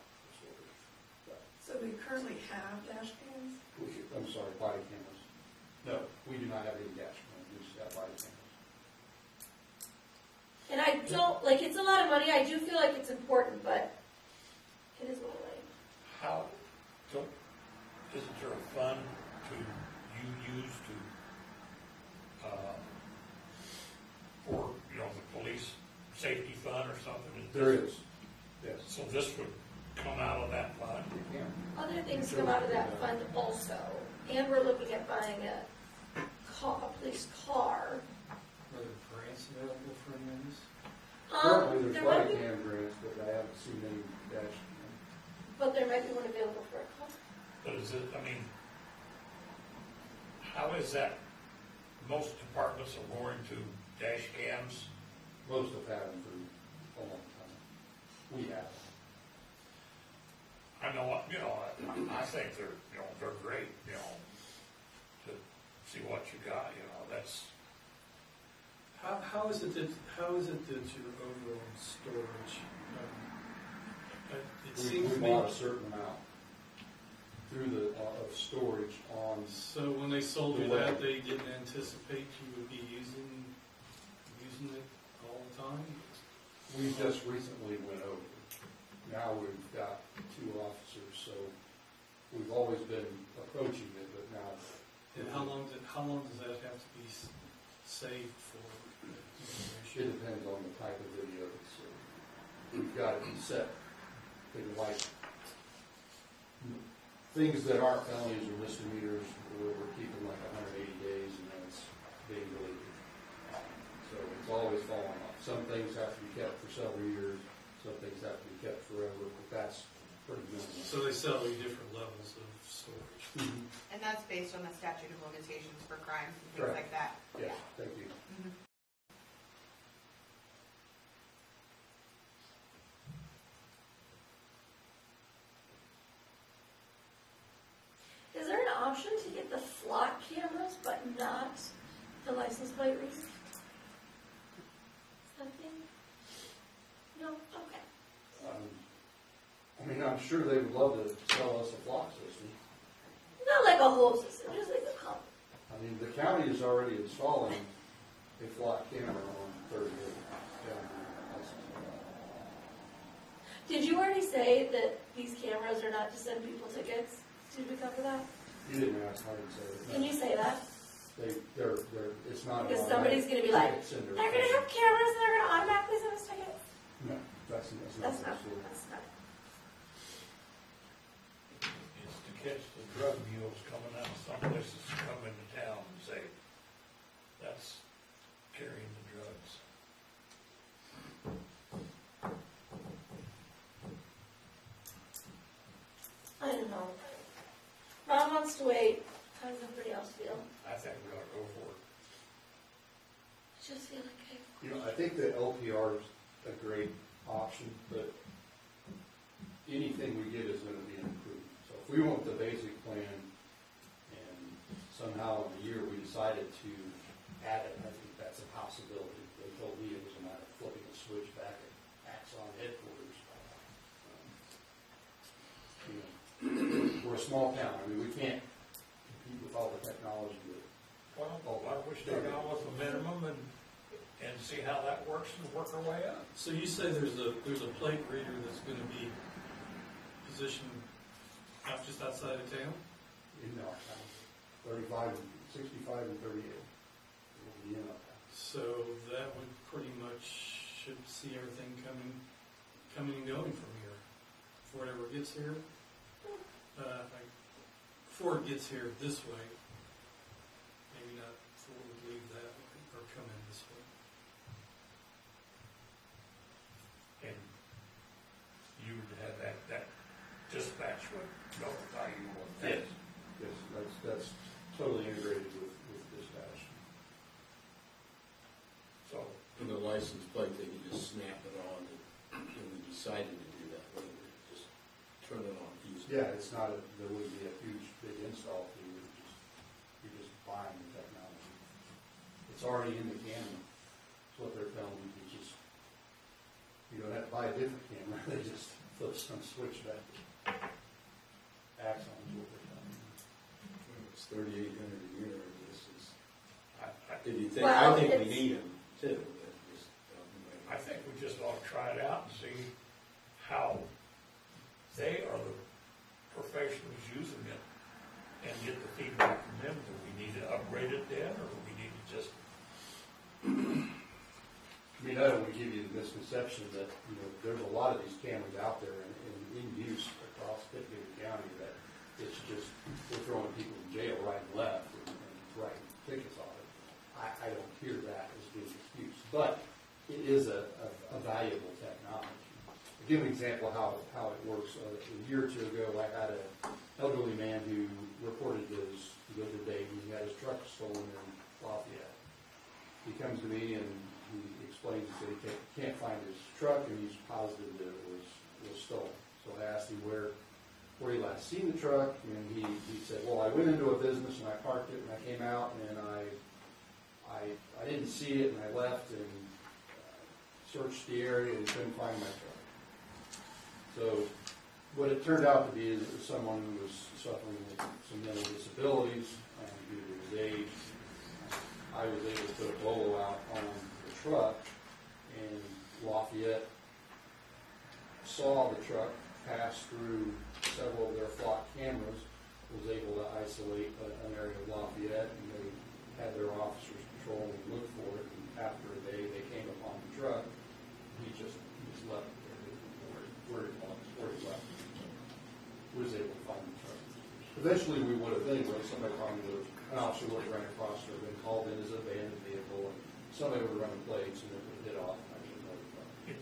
So we currently have dash cams? I'm sorry, body cameras. No, we do not have any dash cams, we just have body cameras. And I don't, like, it's a lot of money, I do feel like it's important, but it is what it is. How, so, isn't there a fund you use to, for, the police safety fund or something? There is, yes. So this would come out of that fund? We can. Other things come out of that fund also, and we're looking at buying a police car. Are there grants available for any of this? Currently, There there's might body be, cam grants, but I haven't seen any dash cam. but there might be one available for a car. But is it, how is that most departments are going to dash cams. Most have had them for a long time. We have. I know, I think they're great, to see what you got, that's, How is it that your overall storage, it seems We to me, bought a certain amount through the, of storage on, so when they sold you The way- that, they didn't anticipate you would be using it all the time? we just recently went over. Now we've got 2 officers, so we've always been approaching it, but now. And how long does that have to be saved for? It depends on the type of video that's, we've got it set, things like, things that aren't felonies or misdemeanors, where we're keeping like 180 days and then it's being deleted. So it's always falling off. Some things have to be kept for several years, some things have to be kept forever, but that's pretty minimal. So they sell you different levels of storage. And that's based on the statute of limitations for crimes and things Correct. like that. Yes, thank you. Is there an option to get the flock cameras but not the license plate reader? Something? No? Okay. I mean, I'm sure they would love to sell us a flock system. Not like a whole system, just like a couple. I mean, the county is already installing a flock camera on 38 down here. Did you already say that these cameras are not to send people tickets? Did we cover that? You didn't ask, I didn't say it. Can you say that? They're, it's not. Because an somebody's gonna be like, automatic sender. they're gonna have cameras and they're gonna automatically send us tickets. No, that's That's not. not, absolutely. that's not. it's to catch the drug mules coming out of some places to come into town and say, that's carrying the drugs. I don't know. Ron wants to wait. How does everybody else feel? I think we ought to go for it. I just feel like I think that LPR is a great option, but anything we get is gonna be an improvement. So if we want the basic plan and somehow in a year we decided to add it, I think that's a possibility. They told me it was a matter of flipping a switch back at Axon headquarters. We're a small town, I mean, we can't compete with all the technology that. Well, why don't we start out with a minimum and see how that works and work our way up? So you say there's a plate reader that's gonna be positioned just outside of town? In our town, 65 and 38. Will be in our town. So that would pretty much should see everything coming and going from here. Before it ever gets here. Before it gets here this way, maybe not before we leave that way, or come in this way. And you would have that dispatch would notify you what that is. Yes, that's totally integrated with dispatch. So, And the license plate, they can just snap it on, and we decided to do that, we just turn it on, use it. Yeah, it's not, there wouldn't be a huge, big install fee, you're just buying the technology. It's already in the camera, that's what they're telling me, you don't have to buy a different camera, they just flip some switch back. Axon is what they're telling me. It's $3,800 a year, this is, I if you think, Well, I think we it's- need them too, but just. I think we just ought to try it out and see how they are the professionals using it and get the feedback from them. Do we need to upgrade it then, or do we need to just? I mean, I don't want to give you the misconception that, there's a lot of these cameras out there in use across Pitt County that it's just, we're throwing people in jail right and left and writing tickets on it. I don't hear that as being an excuse, but it is a valuable technology. I'll give an example of how it works. A year or two ago, I had an elderly man who reported to go to Dayton. He had his truck stolen, and Lafayette. He comes to me and he explains that he can't find his truck, and he's positive that it was stolen. So I asked him where he last seen the truck, and he said, well, I went into a business and I parked it, and I came out and I didn't see it, and I left and searched the area and couldn't find my truck. So what it turned out to be is it was someone who was suffering with some mental disabilities due to his age. I was able to put a bolo out on the truck, and Lafayette saw the truck pass through several of their flock cameras, was able to isolate an area of Lafayette, and they had their officers patrol and look for it. And after a day, they came upon the truck. He just left it there, where he left. Was able to find the truck. Eventually, we would have anyway. An officer would have ran across it, been called in as an abandoned vehicle, and somebody would have run the plates, and it would hit off. And I would know the truck.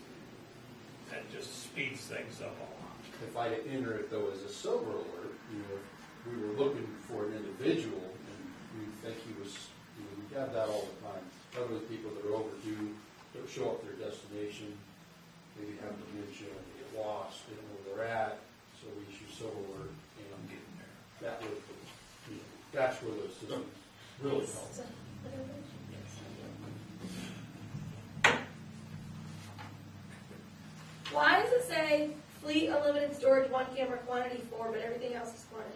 That just speeds things up a lot. If I enter it though as a silver alert, if we were looking for an individual, and we think he was, we have that all the time. Other people that are overdue, that show up at their destination, maybe have dementia, and they get lost, they don't know where they're at, so we issue silver alert, and I'm getting there. That would, that's where those systems really help. Why does it say fleet unlimited storage, 1 camera, quantity 4, but everything else is quantity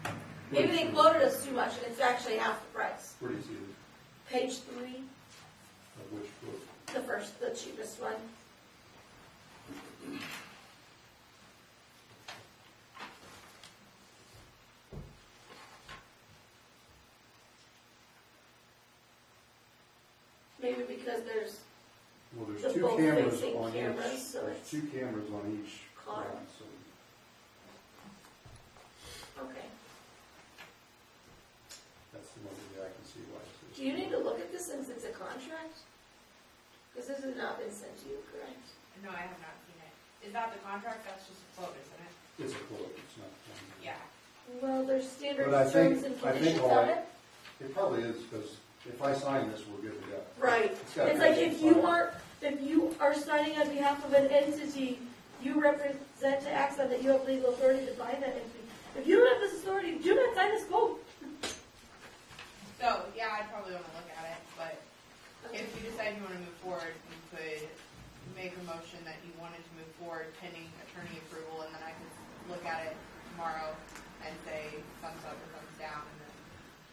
2? Maybe they quoted us too much and it's actually half the price. Where do you see this? Page 3, Of which book? the cheapest one. Maybe because there's Well, The there's two both cameras facing on cameras, each, so there's it's- 2 cameras on each Car. line, so okay. that's the one that I can see why it's. Do you need to look at this since it's a contract? Because this has not been sent to you, correct? No, I have not seen it. Is that the contract? That's just a quote, isn't it? It's a quote, it's not. Yeah. Well, there's standard But I think- terms and I think conditions all on I- it. It probably is, because if I sign this, we're good to go. Right. It's got It's like basic if you are signing on behalf of an entity, you represent to Axon that you have legal authority to bind that entity. If you don't have this authority, do not sign this quote. So, yeah, I'd probably want to look at it, but if you decide you want to move forward, you could make a motion that you wanted to move forward pending attorney approval, and then I could look at it tomorrow and say thumbs up or thumbs down, and then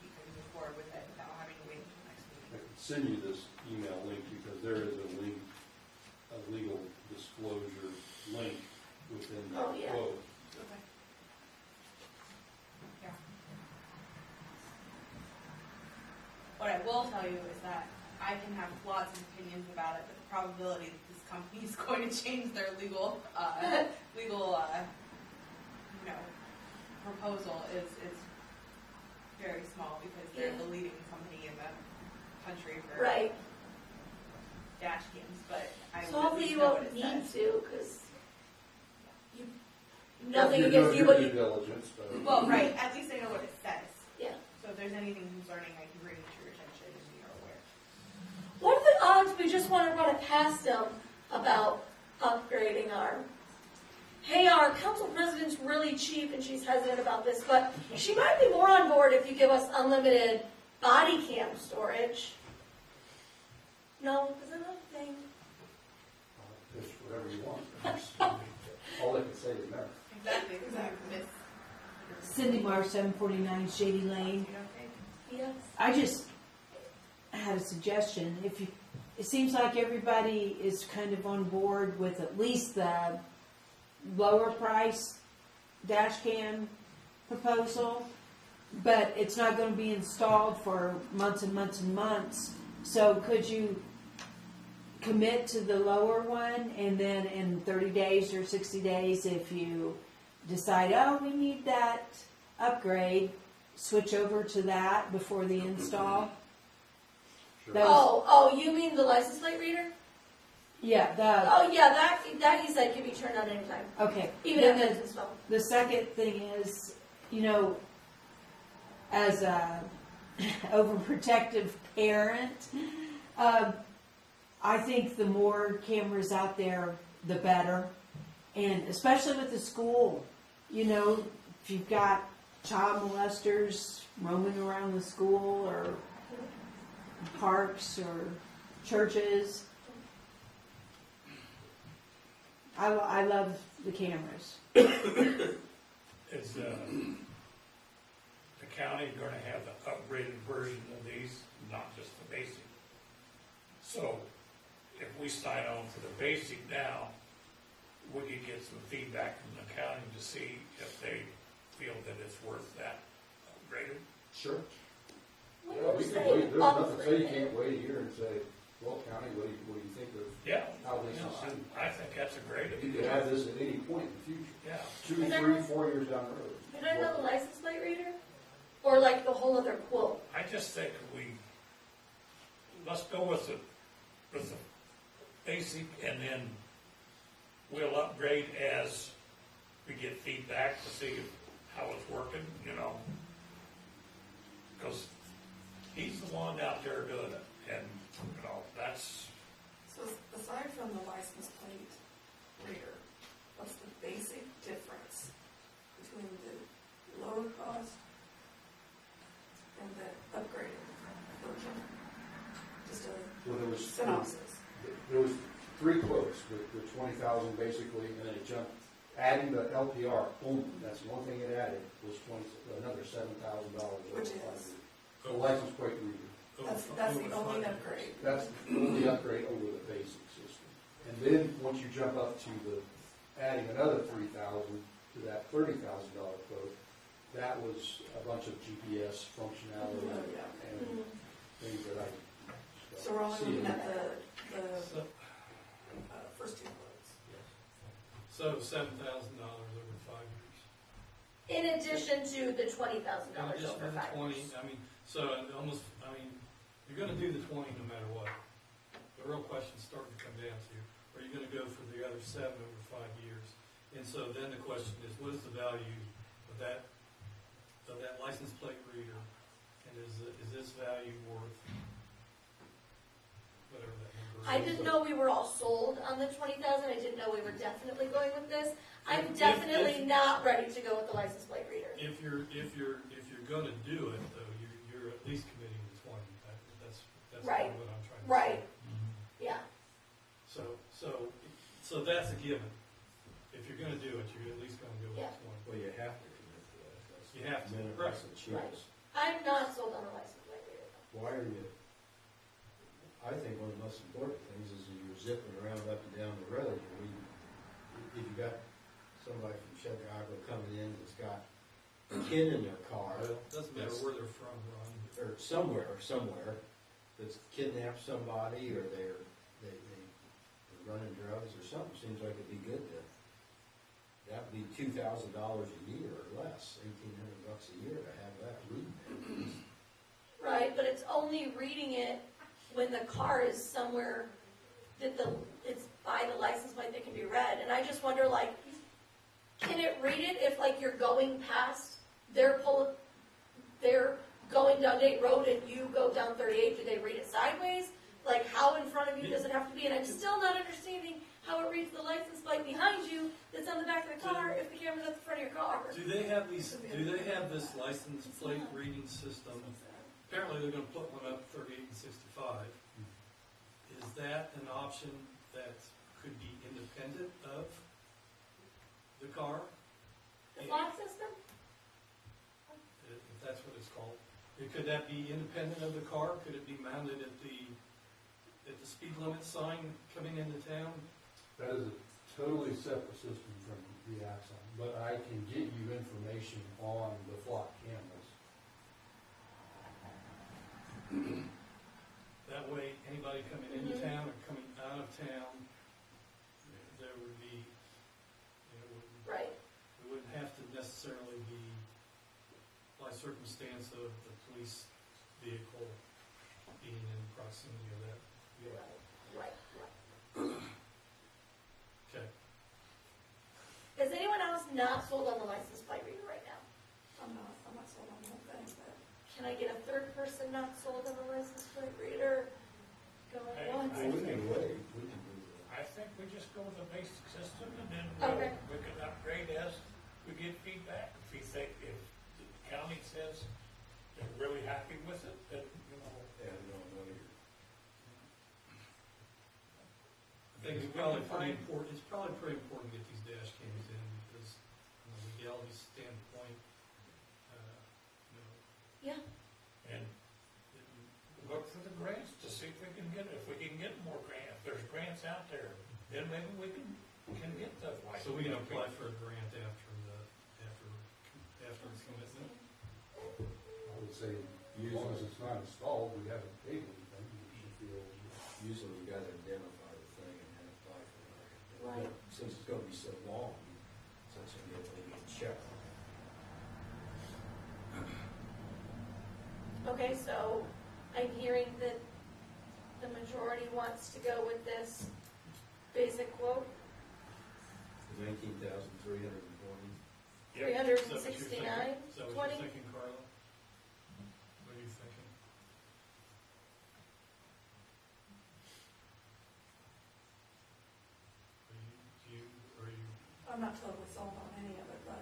you can move forward with it without having to wait until next I meeting. can send you this email link, because there is a link, a legal disclosure link within that Oh, yeah. quote. Okay. Yeah. What I will tell you is that I can have lots of opinions about it, but the probability that this company is going to change their legal, proposal is very small, because they're the leading company in the country for Right. dash cams, but I So would at hopefully least you know what won't it need says. to, because nothing You're against doing you, but your you, due diligence, but. Well, right, at least I know what it says. yeah. So if there's anything concerning, I can bring it to your attention and you're aware. What are the odds we just want to run it past them about upgrading our council president's really cheap and she's hesitant about this, but she might be more on board if you give us unlimited body cam storage. No, is that a thing? Fish whatever you want. All I can say is never. Exactly, because I miss. Cindy Marr, 749 Shady Lane. You don't think? Yes. I just had a suggestion. It seems like everybody is kind of on board with at least the lower price dash cam proposal, but it's not going to be installed for months and months and months. So could you commit to the lower one, and then in 30 days or 60 days, if you decide, oh, we need that upgrade, switch over to that before the install? Sure. Oh, you mean the license plate reader? Yeah, Oh, yeah, that you said can be turned on anytime, okay. even Then if it's installed. the second thing is, as a overprotective parent, I think the more cameras out there, the better. And especially with the school, you know, if you've got child molesters roaming around the school or parks or churches, I love the cameras. Is, the county gonna have the upgraded version of these, not just the basic? So, if we sign on for the basic now, we could get some feedback from the county to see if they feel that it's worth that upgraded. Sure. When Yeah, you we can say wait, there's nothing to say, you upgraded, can't wait a year and say, well, county, what do you think of Yeah, how this you know, is seen? I think that's a great You could idea. have this at any point in the future, Yeah, 2, And then- 3, 4 years down the road. did I know the license plate reader? Or like the whole other quote? I just think let's go with the basic, and then we'll upgrade as we get feedback to see how it's working, you know? Because he's the one out there doing it, and, you know, that's, So aside from the license plate reader, what's the basic difference between the lower cost and the upgraded version? Just a Well, there was, synopsis. there was 3 quotes, the 20,000 basically, and then it jumped, adding the LPR only, that's the one thing it added, was another $7,000. Which is? The license plate reader. That's the only upgrade. That's the only upgrade over the basic system. And then, once you jump up to adding another 3,000 to that $30,000 quote, that was a bunch of GPS functionality Oh, yeah. and things that I. So we're only looking at the So, first 2 quotes. so $7,000 over 5 years. In addition to the $20,000 And just for over the 5 20, years. I mean, so it almost, I mean, you're gonna do the 20 no matter what. The real question's starting to come down to, are you gonna go for the other 7 over 5 years? And so then the question is, what is the value of that license plate reader? And is this value worth whatever that number is? I didn't know we were all sold on the 20,000. I didn't know we were definitely going with this. I'm If- definitely not ready to go with the license plate reader. If you're gonna do it, though, you're at least committing to 20. That's Right. what I'm trying to say. Right. Yeah. So that's a given. If you're gonna do it, you're at least gonna go with Yeah. 20. Well, you have to commit to that. That's You have to, minimum right. and cheapest. I'm not sold on the license plate reader. Why are you, I think one of the most important things is you're zipping around up and down the road. I mean, if you got somebody from Chicago coming in that's got a kid in their car, Doesn't matter where they're from, Ron. or somewhere, that's kidnapped somebody, or they're running drugs or something, seems like it'd be good to, that'd be $2,000 a year or less, $1,800 a year to have that read. Right, but it's only reading it when the car is somewhere that it's by the license plate that can be read. And I just wonder, like, can it read it if, like, you're going past, they're going down Dayton Road and you go down 38, do they read it sideways? Like, how in front of you does it have to be? And I'm still not understanding how it reads the license plate behind you that's on the back of the car if the camera's at the front of your car. Do they have this license plate reading system? Apparently, they're gonna put one up 38 and 65. Is that an option that could be independent of the car? The flag system? If that's what it's called. Could that be independent of the car? Could it be mounted at the speed limit sign coming into town? That is a totally separate system from the Axon, but I can get you information on the flock cameras. That way, anybody coming into town or coming out of town, there would be, Right. it wouldn't have to necessarily be by circumstance of the police vehicle being in proximity of that vehicle. Right. Okay. Is anyone else not sold on the license plate reader right now? I'm not sold on the whole thing, but can I get a third person not sold on the license plate reader going once? I We think- can wait, we can do I think we just go with the basic system and then Okay. we can upgrade as we get feedback. If we think, if the county says they're really happy with it, then, you know, that. Add it on later. I think it's probably pretty important, to get these dash cams in because from a legality standpoint, you know, Yeah, and look for the grants to see if we can get, if we can get more grants. If there's grants out there, then maybe we can get the license. so we can apply for a grant after the commitment. I would say, as long as it's not installed, we haven't paid anything, we should feel. Usually you gotta identify the thing and then apply for it. Right. Since it's gonna be so long, since you get maybe a check. okay, so I'm hearing that the majority wants to go with this basic quote, 19,320. Yep. Is that what you're thinking? $369.20. Is that what you're thinking, Carla? What are you thinking? Are you, I'm not totally sold on any of it, but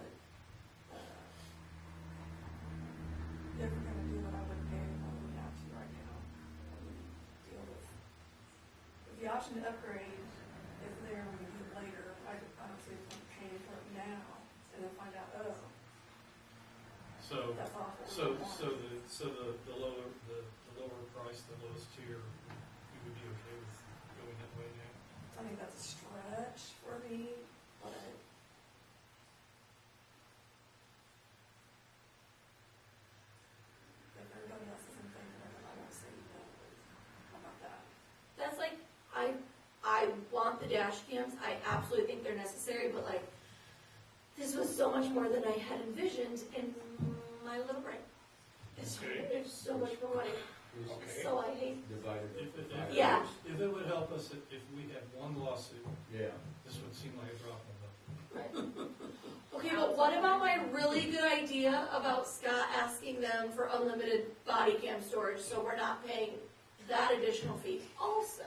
if we're gonna do it, I wouldn't pay more than we have to right now. I wouldn't deal with. If the option to upgrade is there when we do it later, I don't see the point of paying for it now and then find out, oh, so, that's awful. the lower price, the lowest tier, you would be okay with going that way now? I think that's a stretch for me, but if everybody else is in favor of it, I won't say no. How about that? That's like, I want the dash cams, I absolutely think they're necessary, but like, this was so much more than I had envisioned in my little brain. It's so much more money, Okay. so I hate, Divided If it it, by five. Yeah. if it would help us, if we had one lawsuit, Yeah. this would seem like a drop in the bucket. right. Okay, but what about my really good idea about Scott asking them for unlimited body cam storage, so we're not paying that additional fee also?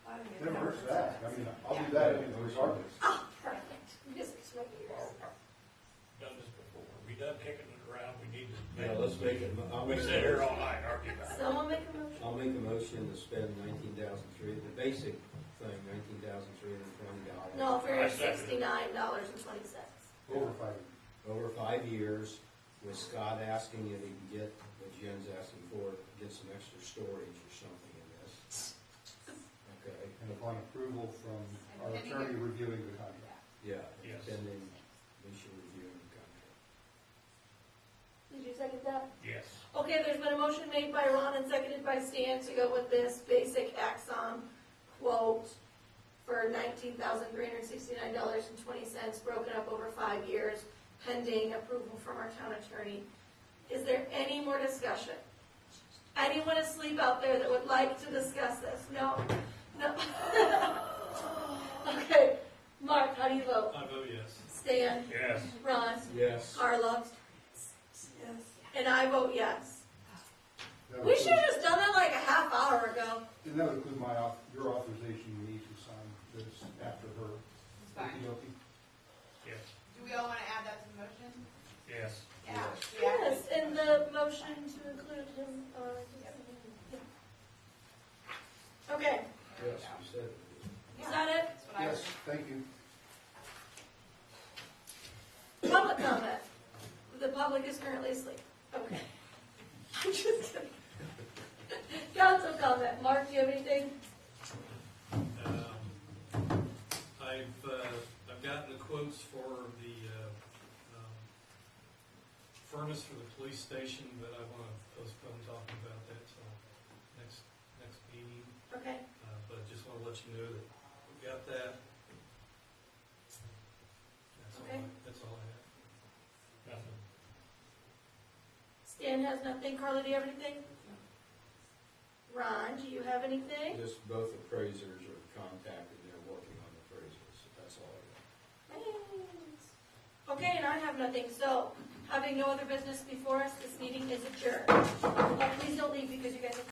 I don't even Never know. hurts that, I mean, I'll do that regardless. Oh, perfect, this makes my ears. Well, I've done this before. We done kicking it around, we need to. Yeah, let's make it, I'll We make sit here a all night, argue about it. Someone make a motion? I'll make a motion to spend 19,300, the basic thing, $19,320. No, for I second it. $69.20. Over 5 years. Over 5 years, with Scott asking if he can get, what Jen's asking for, get some extra storage or something in this. Okay, And upon approval from our And pending attorney your- reviewing the contract. yeah, Yes. pending, we should review the contract. Did you second that? Yes. Okay, there's been a motion made by Ron and seconded by Stan to go with this basic Axon quote for $19,369.20, broken up over 5 years, pending approval from our town attorney. Is there any more discussion? Anyone asleep out there that would like to discuss this? No? No? Okay, Mark, how do you vote? I vote yes. Stan? Yes. Ron? Yes. Carla? Yes. And I vote yes. That We would should have just done that like a half hour ago. And that would include your authorization, you need to sign this after her. It's fine. Okey-dokey. Yes. Do we all want to add that to the motion? Yes. Yeah. Yes, in the motion to include him, yeah. Okay, Yes, you said it. is that That's what I Yes, was. thank you. Public comment. The public is currently asleep. Okay. I'm just kidding. Council comment. Mark, do you have anything? I've gotten the quotes for the furnace for the police station, but I want to postpone talking about that till next meeting. Okay. But I just want to let you know that we got that. Okay. That's all I have. Nothing. Stan has nothing. Carla, do you have anything? Ron, do you have anything? Just both appraisers are contacted, they're working on appraisals, that's all I got. Thanks. Okay, and I have nothing. So, Having no other business before us, this meeting is adjourned. Please don't leave because you guys have